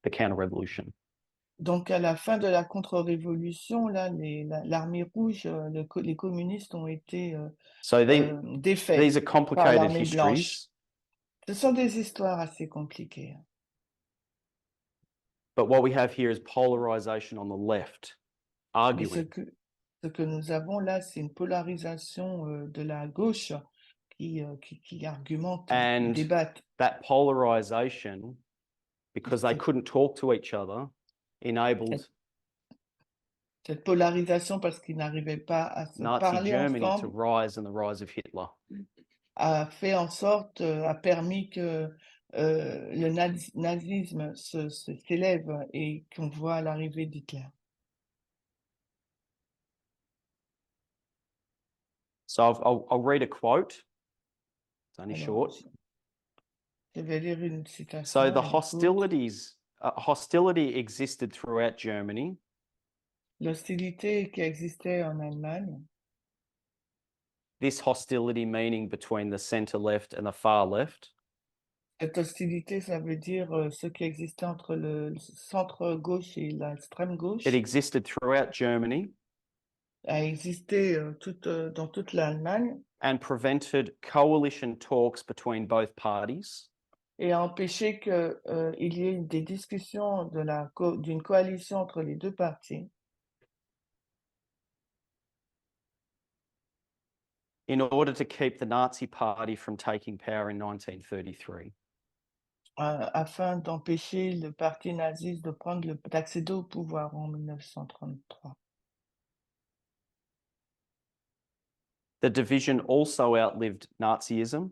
the counter-revolution. Donc, à la fin de la contre-révolution, là, l'armée rouge, les communistes ont été So défaits these are par complicated l'armée blanche. histories. Ce sont des histoires assez compliquées. But what we have here is polarization on the left, Mais ce arguing. que nous avons là, c'est une polarisation de la gauche qui argumente, qui And débatte. that polarization, because they couldn't talk to each other, enabled Cette polarisation, parce qu'ils n'arrivaient pas à se Nazi parler Germany to ensemble, rise and the rise of Hitler. a fait en sorte, a permis que le nazisme s'élève et qu'on voit l'arrivée d'Hitler. So I'll read a quote. It's only Alors, short. Je vais lire une So citation. the Elle écoute. hostility existed throughout Germany. L'hostilité qui existait en Allemagne, This hostility meaning between the center left and the far left. cette hostilité, ça veut dire ce qui existait entre le centre gauche et l'extrême It gauche, existed throughout Germany a existé dans toute l'Allemagne and prevented coalition talks between both parties. et a empêché qu'il y ait des discussions d'une coalition entre les deux partis In order to keep the Nazi Party from taking power in 1933. afin d'empêcher le parti naziste d'accéder au pouvoir en 1933. The division also outlived Nazism.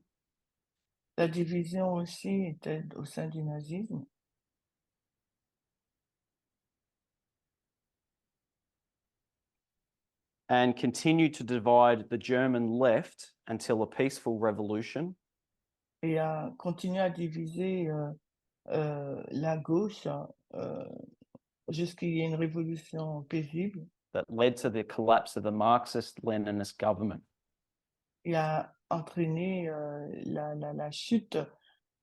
La division aussi était au sein du nazisme. And continued to divide the German left until a peaceful revolution. Et a continué à diviser la gauche jusqu'à y ait une révolution paisible. That led to the collapse of the Marxist-Leninist government. Et a entraîné la chute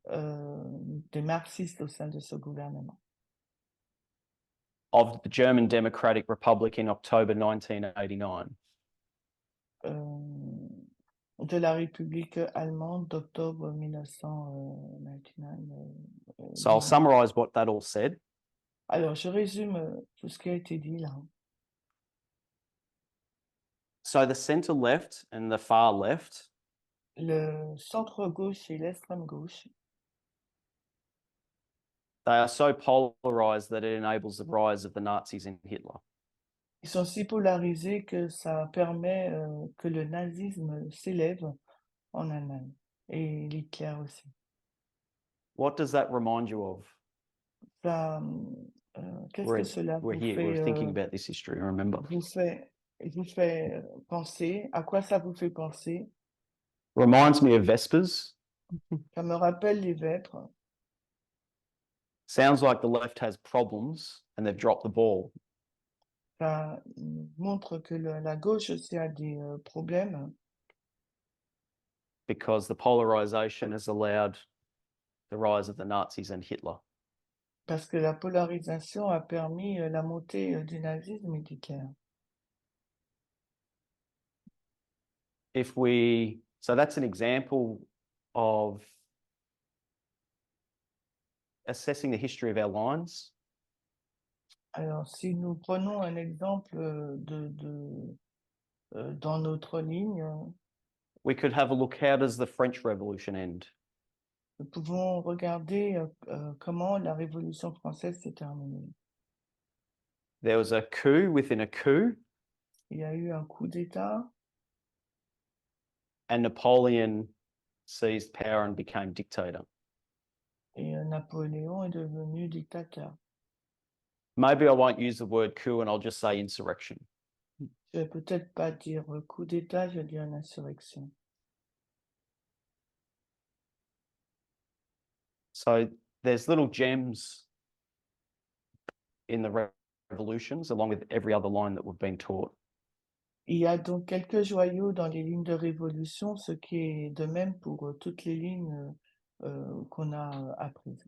des marxistes au sein de ce gouvernement. Of the German Democratic Republic in October 1989. De la République allemande d'octobre 1999. So I'll summarize what that all said. Alors, je résume tout ce qui a été dit là. So the center left and the far left Le centre gauche et l'extrême gauche, they are so polarized that it enables the rise of the Nazis and Hitler. ils sont si polarisés que ça permet que le nazisme s'élève en Allemagne et Hitler aussi. What does that remind you of? Ça, qu'est-ce que cela We're here, we're thinking about this history, remember. vous fait penser? À quoi ça vous fait penser? Reminds me of Vespers. Ça me rappelle les vêpres. Sounds like the left has problems and they've dropped the ball. Ça montre que la gauche aussi a des problèmes Because the polarization has allowed the rise of the Nazis and Hitler. parce que la polarisation a permis la montée du nazisme et d'Hitler. So that's an example of assessing the history of our lines. Alors, si nous prenons un exemple dans notre ligne, We could have a look, how does the French Revolution end? nous pouvons regarder comment la Révolution française s'est terminée. There was a coup within a coup, Il y a eu un coup d'État and Napoleon seized power and became dictator. et Napoléon est devenu dictateur. Maybe I won't use the word coup and I'll just say insurrection. Je vais peut-être pas dire coup d'État, je vais dire une insurrection. So there's little gems in the revolutions, along with every other line that we've been taught. Il y a donc quelques joyaux dans les lignes de révolution, ce qui est de même pour toutes les lignes qu'on a apprises.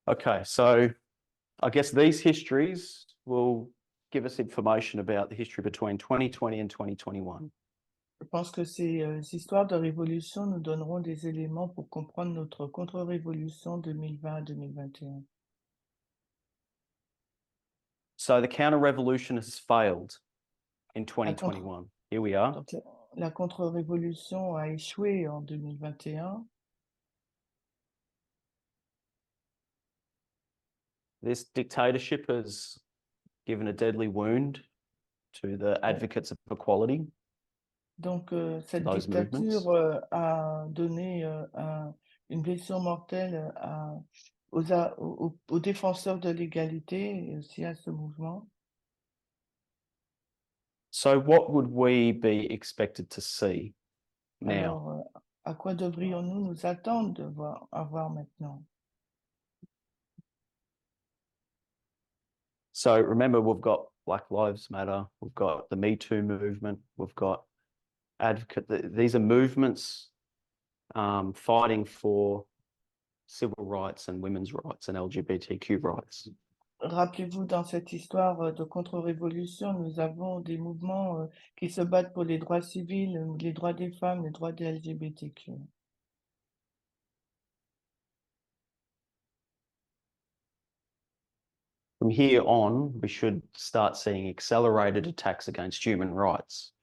Okay, so I guess these histories will give us information about the history between 2020 and 2021. Je pense que ces histoires de révolution nous donneront des éléments pour comprendre notre contre-révolution 2020 à 2021. So the counter-revolution has failed in 2021. Here we are. Donc, la contre-révolution a échoué en 2021. This dictatorship has given a deadly wound to the advocates of equality. Donc, cette Those dictature a donné une blessure mortelle aux défenseurs de l'égalité et aussi à ce mouvement. So what would we be expected to see now? Alors, À quoi devrions-nous nous attendre de avoir maintenant? So remember, we've got Black Lives Matter, we've got the Me Too movement, we've got advocate. These are movements fighting for civil rights and women's rights and LGBTQ rights. Rappelez-vous, dans cette histoire de contre-révolution, nous avons des mouvements qui se battent pour les droits civils, les droits des femmes, les droits des LGBTQ. From here on, we should start seeing accelerated attacks against human rights.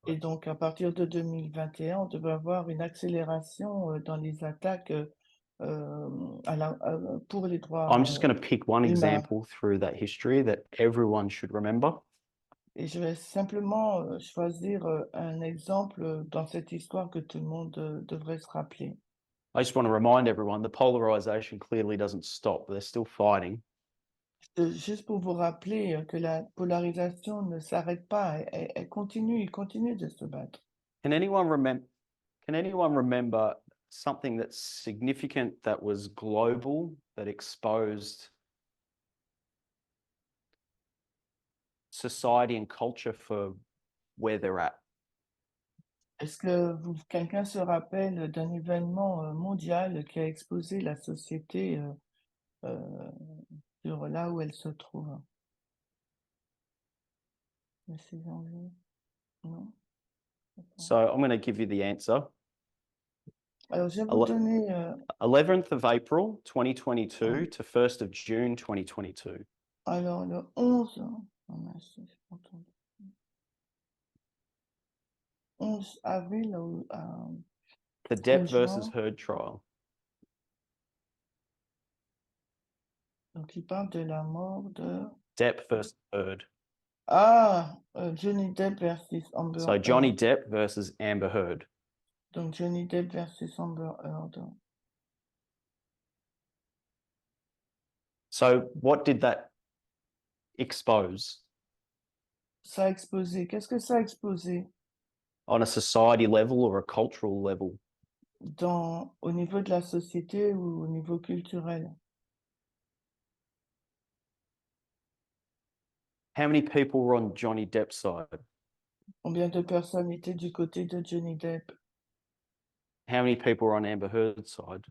Et donc, à partir de 2021, on devrait avoir une accélération dans les attaques pour les droits I'm just going to pick one humains. example through that history that everyone should remember. Et je vais simplement choisir un exemple dans cette histoire que tout le monde devrait se rappeler. I just want to remind everyone the polarization clearly doesn't stop. They're still fighting. Juste pour vous rappeler que la polarisation ne s'arrête pas, elle continue, il continue de se battre. Can anyone remember something that's significant that was global that exposed society and culture for where they're at? Est-ce que quelqu'un se rappelle d'un événement mondial qui a exposé la société sur là où elle se trouve? Ces enjeux? Non? So I'm going to give you the answer. Alors, je vais vous donner 11th of April 2022 to 1st of June 2022. alors le 11, oh mince, j'ai pas entendu. 11 avril The Depp juin. versus Heard trial. Donc, il parle de la mort de... Depp versus Heard. Johnny Depp versus Amber So Johnny Heard. Depp versus Amber Heard. Donc, Johnny Depp versus Amber Heard. So what did that expose? Ça a exposé. Qu'est-ce que ça a exposé On a society level or a cultural level? au niveau de la société ou au niveau culturel? How many people were on Johnny Depp's side? Combien de personnes étaient du côté de Johnny Depp? How many people were on Amber Heard's side?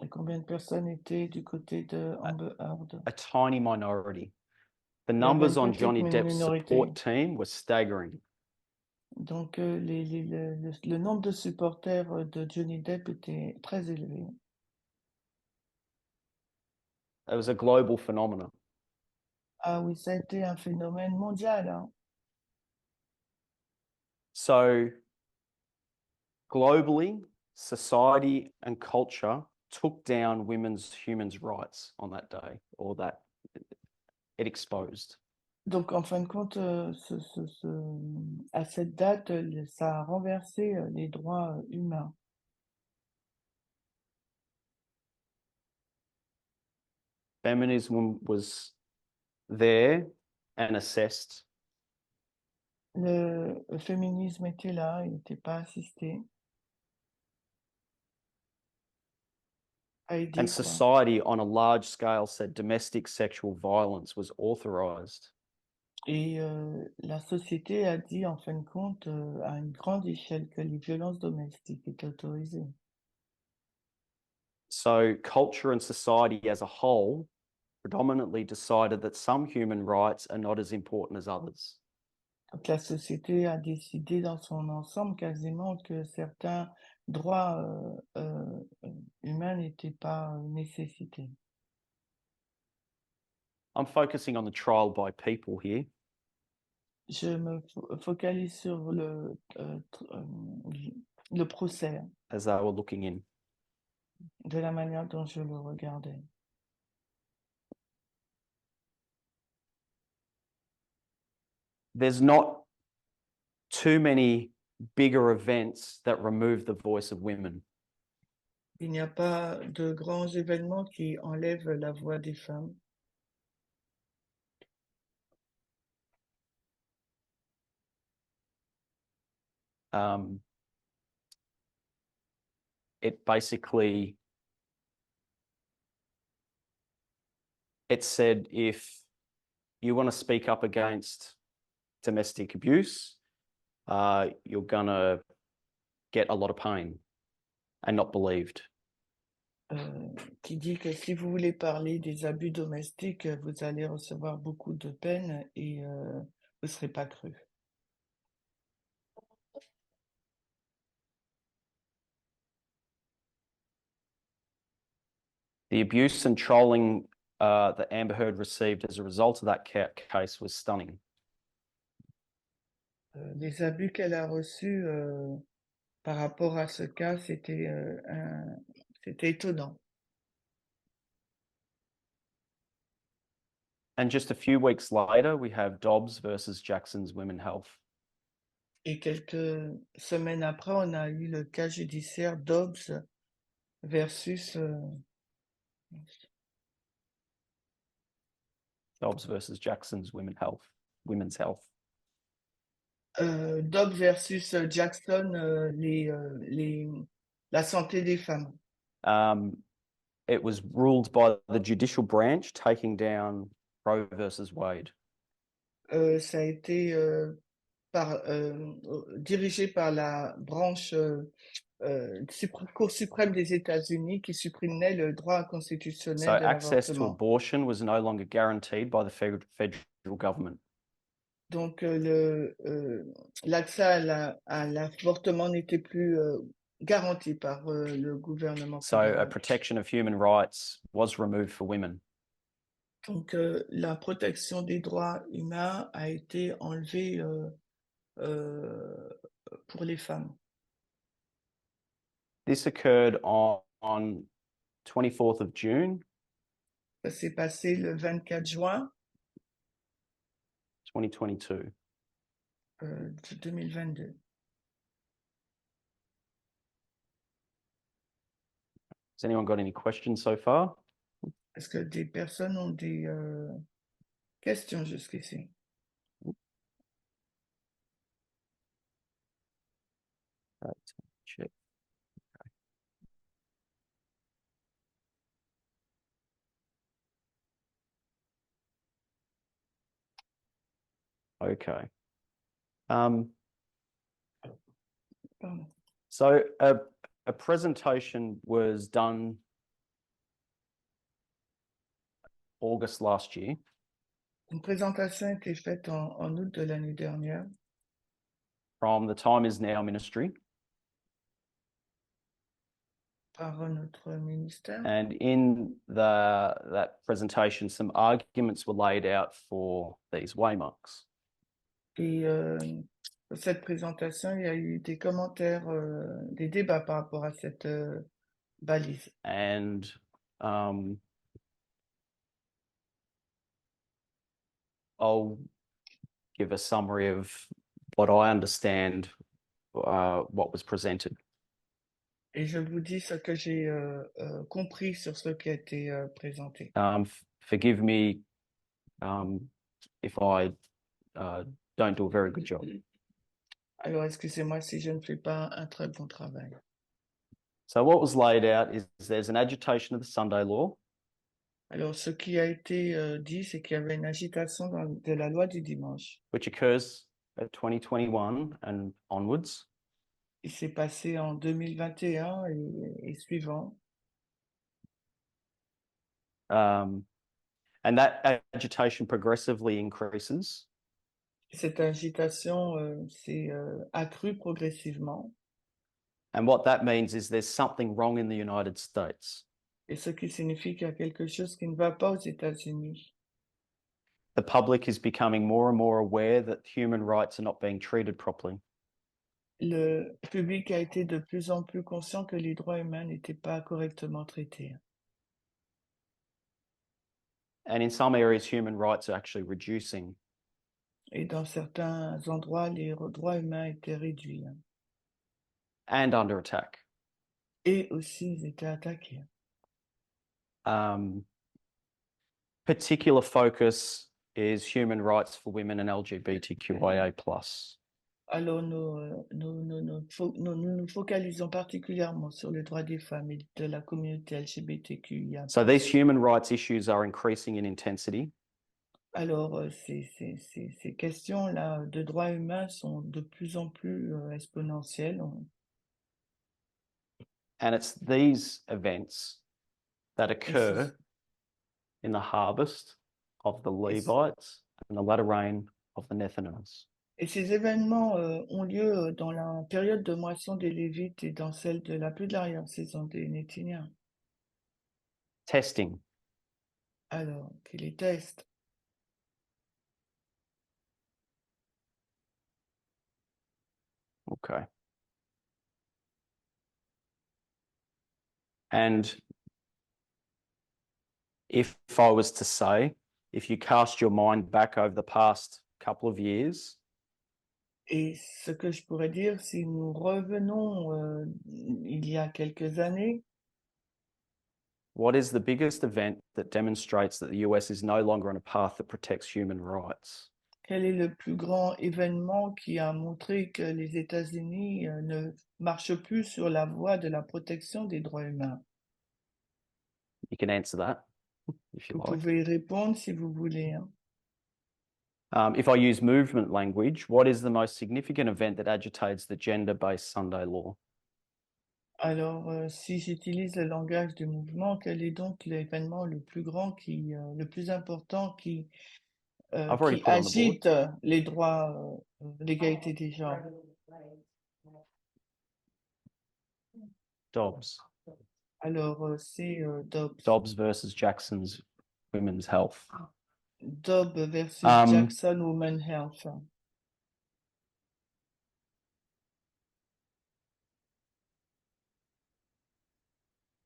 Et combien de personnes étaient du côté de Amber Heard? A tiny minority. The Il y avait numbers une on petite Johnny Depp's minorité. support team were staggering. Donc, le nombre de supporters de Johnny Depp était très élevé. It was a global phenomenon. Ah oui, ça a été un phénomène mondial, hein. So globally, society and culture took down women's human rights on that day, or that it exposed. Donc, en fin de compte, à cette date, ça a renversé les droits humains. Feminism was there and assessed. Le féminisme était là, il n'était pas assisté. A aidé, And quoi. society on a large scale said domestic sexual violence was authorized. Et la société a dit, en fin de compte, à une grande échelle, que les violences domestiques étaient autorisées. So culture and society as a whole predominantly decided that some human rights are not as important as others. Donc, la société a décidé dans son ensemble quasiment que certains droits humains n'étaient pas nécessités. I'm focusing on the trial by people here. Je me focalise sur le procès, As they were looking in. de la manière dont je le regardais. There's not too many bigger events that remove the voice of women. Il n'y a pas de grands événements qui enlèvent la voix des femmes. it basically, it said if you want to speak up against domestic abuse, you're gonna get a lot of pain and not believed. Qui dit que si vous voulez parler des abus domestiques, vous allez recevoir beaucoup de peine et vous ne serez pas cru. The abuse and trolling that Amber Heard received as a result of that case was stunning. Les abus qu'elle a reçus par rapport à ce cas, c'était étonnant. And just a few weeks later, we have Dobbs versus Jackson's Women's Health. Et quelques semaines après, on a eu le cas judiciaire Dobbs versus Dobbs versus Jackson's Women's Health. Dobbs versus Jackson, la santé des femmes. It was ruled by the judicial branch taking down Roe versus Wade. Ça a été dirigé par la branche Cour suprême des États-Unis qui supprimait le droit So constitutionnel de access to l'avortement. abortion was no longer guaranteed by the federal government. Donc l'accès à l'avortement n'était plus garanti par le gouvernement So a fédéral. protection of human rights was removed for women. Donc la protection des droits humains a été enlevée pour les femmes. This occurred on 24th of June, Ça s'est passé le 24 juin 2022. 2022. Has anyone got any questions so far? Est-ce que des personnes ont des questions jusqu'ici? Check. Okay. Pardon. So a presentation was done August last year Une présentation a été faite en août de l'année dernière from the Time Is Now ministry. par notre ministère. And in that presentation, some arguments were laid out for these waymarks. Et dans cette présentation, il y a eu des commentaires, des débats par rapport à cette balise. And I'll give a summary of what I understand what was presented. Et je vous dis ce que j'ai compris sur ce qui a été présenté. Forgive me if I don't do a very good job. Alors, excusez-moi si je ne fais pas un très bon travail. So what was laid out is there's an agitation of the Sunday law. Alors, ce qui a été dit, c'est qu'il y avait une agitation de la loi du dimanche. Which occurs at 2021 and onwards. Il s'est passé en 2021 et suivant. And that agitation progressively increases. Cette agitation s'est accrue progressivement. And what that means is there's something wrong in the United States. Et ce qui signifie qu'il y a quelque chose qui ne va pas aux États-Unis. The public is becoming more and more aware that human rights are not being treated properly. Le public a été de plus en plus conscient que les droits humains n'étaient pas correctement traités. And in some areas, human rights are actually reducing. Et dans certains endroits, les droits humains étaient réduits. And under attack. Et aussi, ils étaient attaqués. Particular focus is human rights for women and LGBTQIA+. Alors, nous nous focalisons particulièrement sur le droit des femmes et de la communauté LGBTQIA+. So these human rights issues are increasing in intensity. Alors, ces questions-là de droits humains sont de plus en plus exponentielles. And it's these events that Et, ce- occur in the harvest of the et ce- Levites and the latter rain of the Nethinims. et ces événements ont lieu dans la période de moisson des Lévites et dans celle de la pluie de l'arrière-saison des Néthiniens. Testing. Alors, qui les testent. Okay. And if I was to say, if you cast your mind back over the past couple of years, Et ce que je pourrais dire, si nous revenons il y a quelques années, what is the biggest event that demonstrates that the US is no longer on a path that protects human rights? quel est le plus grand événement qui a montré que les États-Unis ne marchent plus sur la voie de la protection des droits humains? You can answer that if you Vous like. pouvez y répondre si vous voulez, hein. If I use movement language, what is the most significant event that agitates the gender-based Sunday law? Alors, si j'utilise le langage du mouvement, quel est donc l'événement le plus grand le plus important I've already qui put it on the board. agite les droits, l'égalité des genres? Dobbs. Alors, c'est Dobbs. Dobbs versus Jackson's Women's Health. Dobbs versus Jackson Women Health.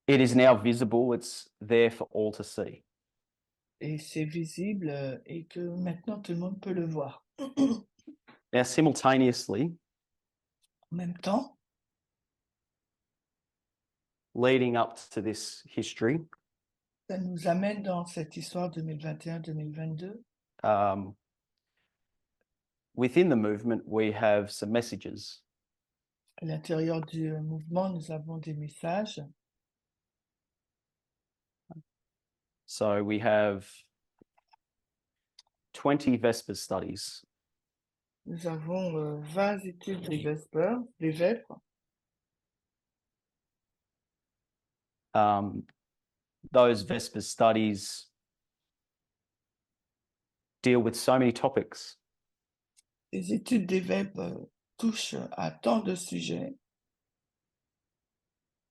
It is now visible. It's there for all to see. Et c'est visible et que maintenant tout le monde peut le voir. Now, simultaneously, En même temps, leading up to this history, ça nous amène dans cette histoire 2021-2022. Within the movement, we have some messages. À l'intérieur du mouvement, nous avons des messages. So we have 20 Vespers studies. Nous avons 20 études des Vespres. Those Vespers studies deal with so many topics. Les études des Vespres touchent à tant de sujets.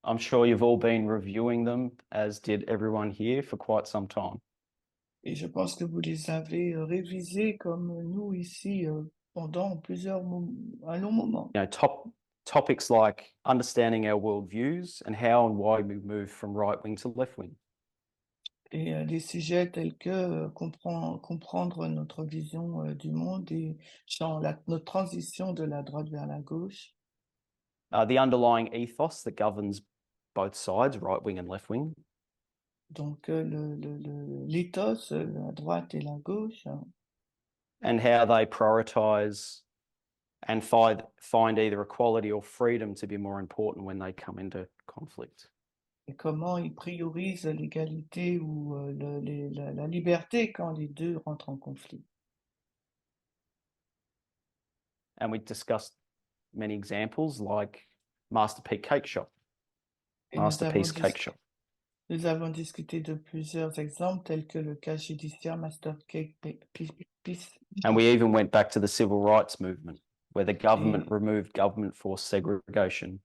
I'm sure you've all been reviewing them, as did everyone here, for quite some time. Et je pense que vous les avez révisés comme nous ici pendant un long moment. You know, topics like understanding our worldviews and how and why we move from right wing to left wing. Et des sujets tels que comprendre notre vision du monde et notre transition de la droite vers la gauche. The underlying ethos that governs both sides, right wing and left wing. Donc l'éthos, la droite et la gauche. And how they prioritize and find either equality or freedom to be more important when they come into conflict. Et comment ils priorisent l'égalité ou la liberté quand les deux rentrent en conflit. And we discussed many examples like Masterpiece Cake Shop. Et Masterpiece Cake Shop. Nous avons discuté de plusieurs exemples tels que le cas judiciaire And we even went back to the civil rights movement, where the government removed government-forced segregation.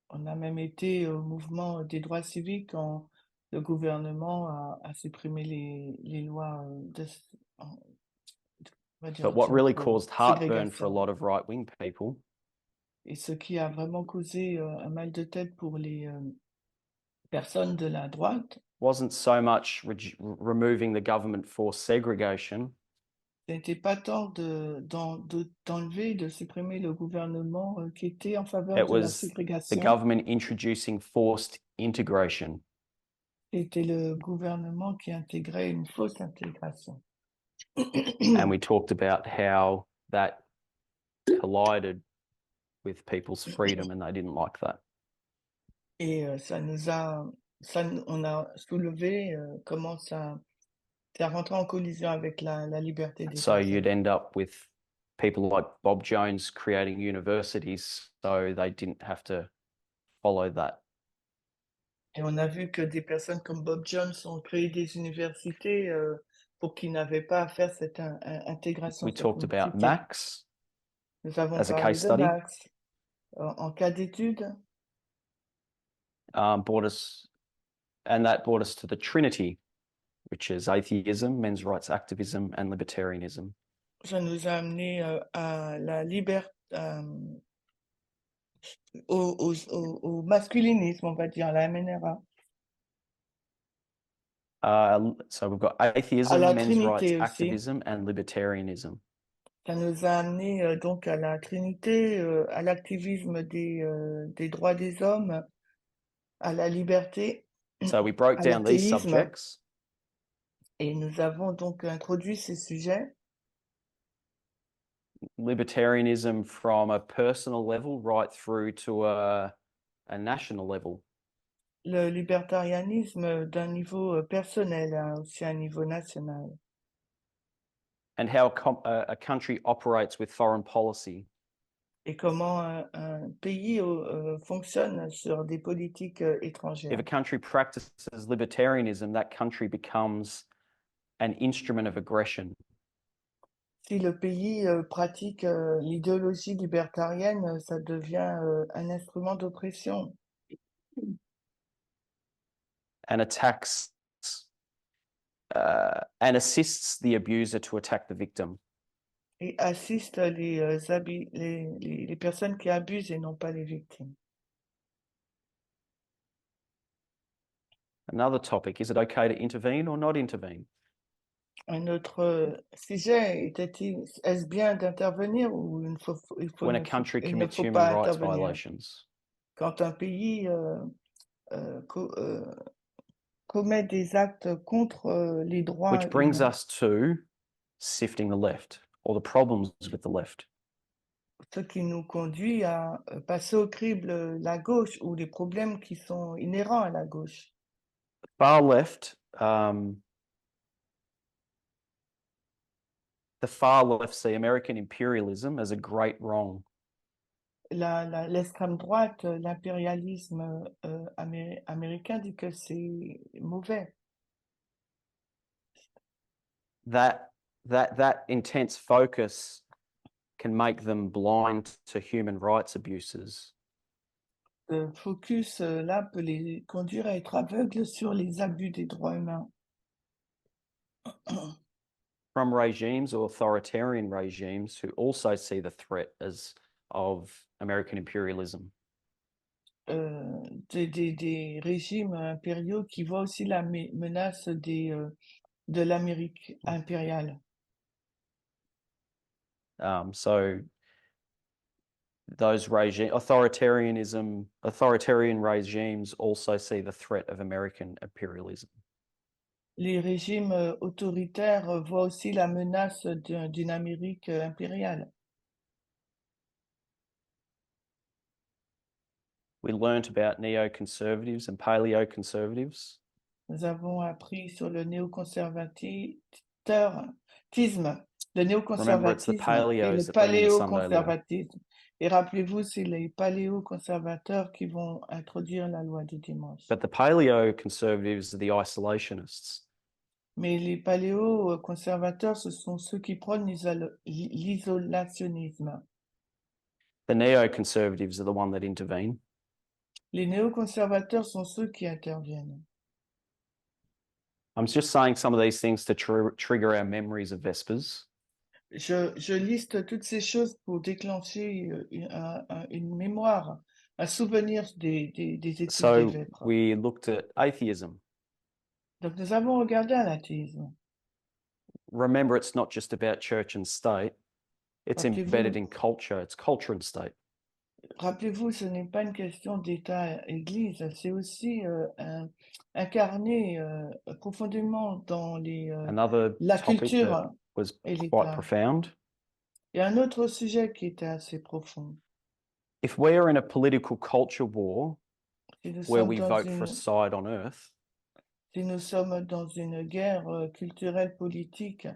On a même été au mouvement des droits civiques quand le gouvernement a supprimé les lois But what really caused heartburn for a lot of right-wing people et ce qui a vraiment causé un mal de tête pour les personnes de la droite wasn't so much removing the government-forced segregation. Ce n'était pas tant d'enlever, de supprimer le gouvernement qui était en faveur de la ségrégation. The government introducing forced integration. C'était le gouvernement qui intégrait une fausse intégration. And we talked about how that collided with people's freedom, and they didn't like that. Et on a soulevé comment ça rentre en collision avec la liberté des So personnes. you'd end up with people like Bob Jones creating universities, so they didn't have to follow that. Et on a vu que des personnes comme Bob Jones ont créé des universités pour qu'ils n'avaient pas à faire cette intégration, We cette talked about mixité. Max Nous avons as a parlé case de study. Max en cas d'étude. Brought us, and that brought us to the Trinity, which is atheism, men's rights activism, and libertarianism. Ça nous a amené à la liberté, au masculinisme, on va dire, la MNRA. So we've got atheism, À la men's rights Trinité aussi. activism, and libertarianism. Ça nous a amené donc à la Trinité, à l'activisme des droits des hommes, à la liberté, So we broke à down these l'athéisme. subjects. Et nous avons donc introduit ces sujets. Libertarianism from a personal level right through to a national level. Le libertarianisme d'un niveau personnel à aussi un niveau national. And how a country operates with foreign policy. Et comment un pays fonctionne sur des politiques étrangères. If a country practices libertarianism, that country becomes an instrument of aggression. Si le pays pratique l'idéologie libertarienne, ça devient un instrument d'oppression. And attacks and assists the abuser to attack the victim. Et assiste les personnes qui abusent et non pas les victimes. Another topic, is it okay to intervene or not intervene? Un autre sujet, est-ce bien d'intervenir ou When a country il ne commits faut human pas rights intervenir? violations. Quand un pays commet des actes contre les droits Which brings humains. us to sifting the left, or the problems with the left. Ce qui nous conduit à passer au crible la gauche ou les problèmes qui sont inhérents à la gauche. Far left, the far left see American imperialism as a great wrong. L'extrême droite, l'impérialisme américain dit que c'est mauvais. That intense focus can make them blind to human rights abuses. Le focus là peut les conduire à être aveugles sur les abus des droits humains. From regimes or authoritarian regimes who also see the threat of American imperialism. Des régimes impériaux qui voient aussi la menace de l'Amérique impériale. So those authoritarian regimes also see the threat of American imperialism. Les régimes autoritaires voient aussi la menace d'une Amérique impériale. We learnt about neoconservatives and paleoconservatives. Nous avons appris sur le néoconservatisme, le néoconservatisme et le paléoconservatisme. Et rappelez-vous, c'est les paléoconservateurs qui vont introduire la loi du dimanche. But the paleoconservatives are the isolationists. Mais les paléoconservateurs, ce sont ceux qui prônent l'isolationnisme. The neoconservatives are the ones that intervene. Les néoconservateurs sont ceux qui interviennent. I'm just saying some of these things to trigger our memories of Vespers. Je liste toutes ces choses pour déclencher une mémoire, un souvenir des études des Vêpres. We looked at atheism. Donc nous avons regardé à l'athéisme. Remember, it's not just about church and state. It's embedded in culture. It's culture and state. Rappelez-vous, ce n'est pas une question d'État-Église, c'est aussi incarné profondément dans la culture was et quite l'État. profound. Et un autre sujet qui était assez profond. If we're in a political culture war Si nous where sommes we dans vote for a une, side on earth, si nous sommes dans une guerre culturelle politique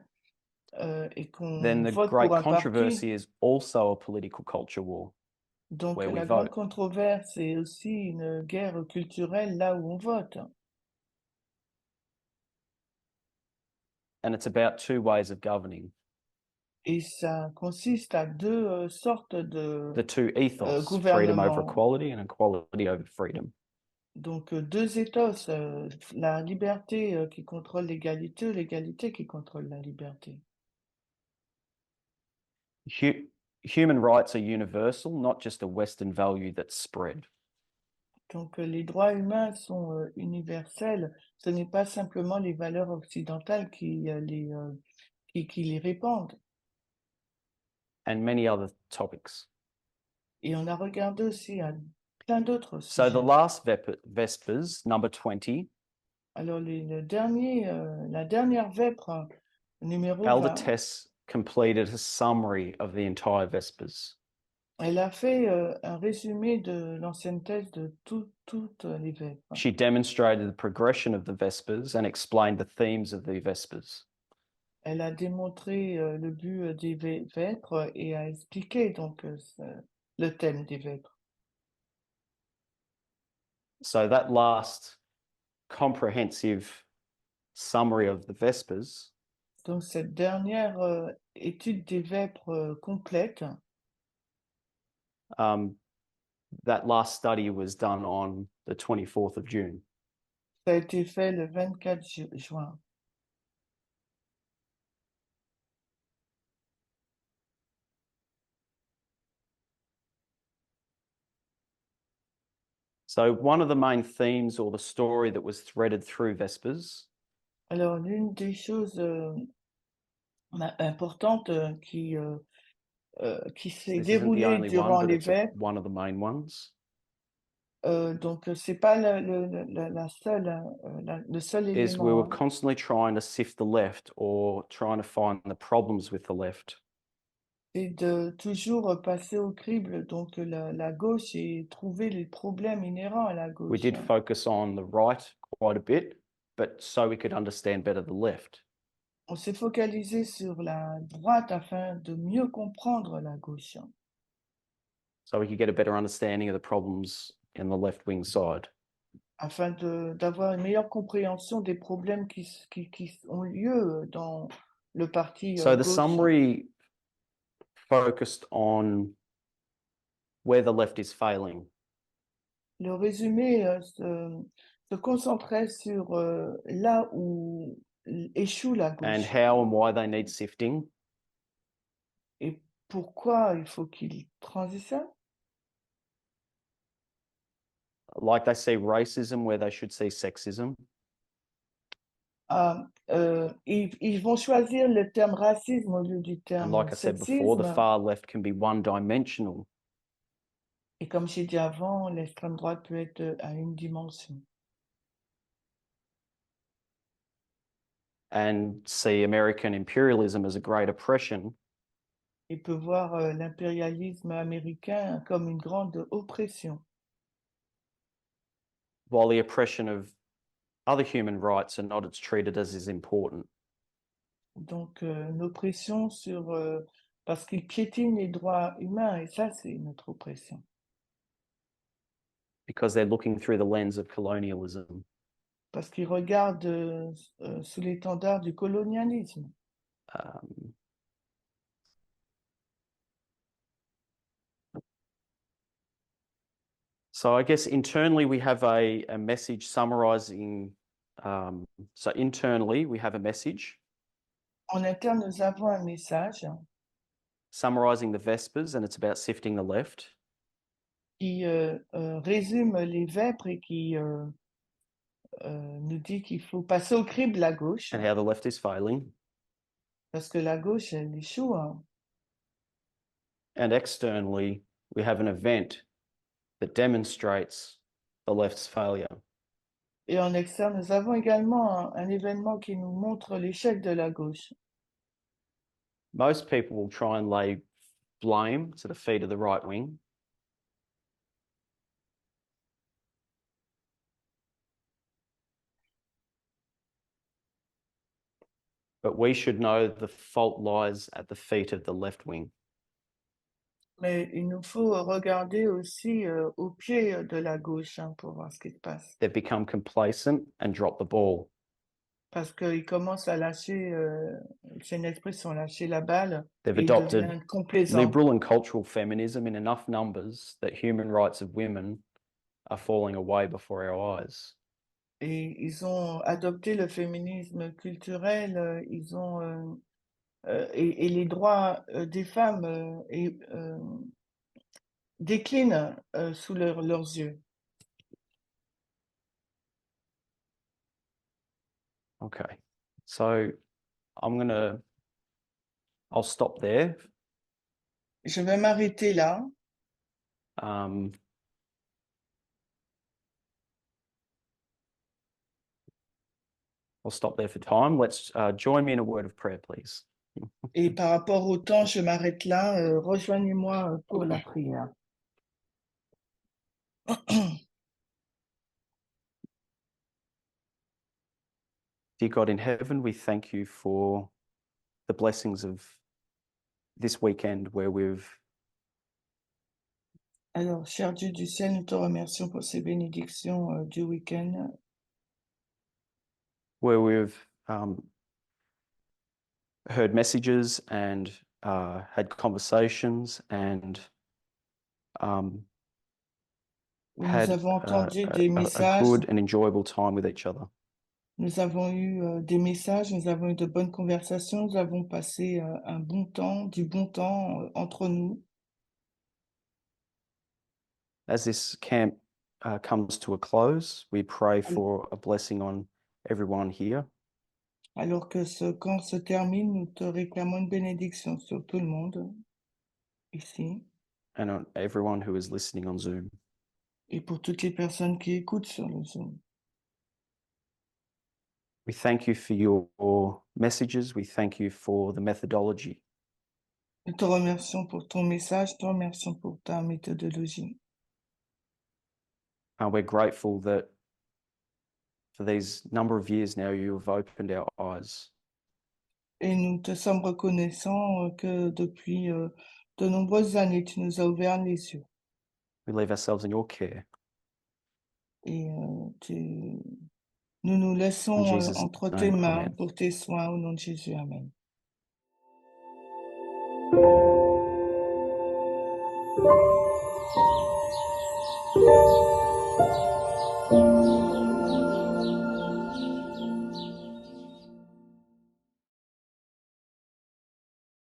et then qu'on the vote great pour un parti, controversy is also a political culture war donc where we la grande vote. controverse est aussi une guerre culturelle là où on vote. And it's about two ways of governing. Et ça consiste à deux sortes de The two ethos, freedom over gouvernements. equality and equality over freedom. Donc deux ethos, la liberté qui contrôle l'égalité, l'égalité qui contrôle la liberté. Human rights are universal, not just a Western value that's spread. Donc les droits humains sont universels, ce n'est pas simplement les valeurs occidentales qui les répandent. And many other topics. Et on a regardé aussi à plein d'autres So the sujets. last Vespers, number 20, Alors la dernière vêpre, numéro Elder 20, Tess completed a summary of the entire Vespers. elle a fait un résumé de l'ancienne thèse de toutes les vêpres. She demonstrated the progression of the Vespers and explained the themes of the Vespers. Elle a démontré le but des vêpres et a expliqué donc le thème des vêpres. So that last comprehensive summary of the Vespers Donc cette dernière étude des vêpres complète, that last study was done on the 24th of June. ça a été fait le 24 juin. So one of the main themes or the story that was threaded through Vespers Alors l'une des choses importantes qui s'est this isn't the déroulée only one, durant but les it's vêpres, one of the main ones, donc c'est pas la seule, le seul is we were élément, hein. constantly trying to sift the left or trying to find the problems with the left. C'est de toujours passer au crible, donc la gauche et trouver les problèmes inhérents à la We gauche. did focus on the right quite a bit, but so we could understand better the left. On s'est focalisé sur la droite afin de mieux comprendre la gauche, So we could get a better understanding of the problems in the left-wing side. afin d'avoir une meilleure compréhension des problèmes qui ont lieu dans le parti So the gauche. summary focused on where the left is failing. Le résumé se concentrait sur là où échoue la And gauche how and why they need sifting, et pourquoi il faut qu'il transitionnent. like they see racism where they should see sexism, Ils vont choisir le terme racisme au lieu du and terme like I said before, the sexisme. far left can be one-dimensional, Et comme j'ai dit avant, l'extrême droite peut être à une dimension. and see American imperialism as a great oppression, Et peut voir l'impérialisme américain comme une grande oppression, while the oppression of other human rights are not as treated as important. donc une oppression parce qu'ils piétinent les droits humains, et ça c'est notre oppression. Because they're looking through the lens of colonialism. Parce qu'ils regardent sous l'étendard du colonialisme. So I guess internally we have a message summarizing. So internally we have a message En interne, nous avons un message summarizing the Vespers, and it's about sifting the left. qui résume les vêpres et qui nous dit qu'il faut passer au crible la gauche, And how the left is failing. parce que la gauche, elle échoue. And externally, we have an event that demonstrates the left's failure. Et en externe, nous avons également un événement qui nous montre l'échec de la gauche. Most people will try and lay blame to the feet of the right wing. But we should know the fault lies at the feet of the left wing. Mais il nous faut regarder aussi au pied de la gauche pour voir ce qui se passe. They've become complacent and dropped the ball. Parce qu'ils commencent à lâcher, c'est une expression, lâcher la balle, They've et ils adopted deviennent complaisants. liberal and cultural feminism in enough numbers that human rights of women are falling away before our eyes. Et ils ont adopté le féminisme culturel, ils ont et les droits des femmes déclinent sous leurs yeux. Okay, so I'll stop there. Je vais m'arrêter là. I'll stop there for time. Let's join me in a word of prayer, please. Et par rapport au temps, je m'arrête là. Rejoignez-moi pour la prière. Dear God in heaven, we thank you for the blessings of this weekend where we've Alors, cher Dieu du ciel, nous te remercions pour ces bénédictions du week-end heard messages and had conversations and où nous had avons entendu des a messages. good and enjoyable time with each other. Nous avons eu des messages, nous avons eu de bonnes conversations, nous avons passé un bon temps, du bon temps entre nous. As this camp comes to a close, we pray for a blessing on everyone here. Alors que ce camp se termine, nous te réclamons une bénédiction sur tout le monde ici And on everyone who is listening on Zoom. et pour toutes les personnes qui écoutent sur le Zoom. We thank you for your messages. We thank you for the methodology. Nous te remercions pour ton message, te remercions pour ta méthodologie. We're grateful that for these number of years now, you have opened our eyes. Et nous te sommes reconnaissants que depuis de nombreuses années, tu nous as ouvert les yeux. We leave ourselves in your care. Et nous nous laissons Jesus' entre name, tes mains amen. pour tes soins au nom de Jésus. Amen.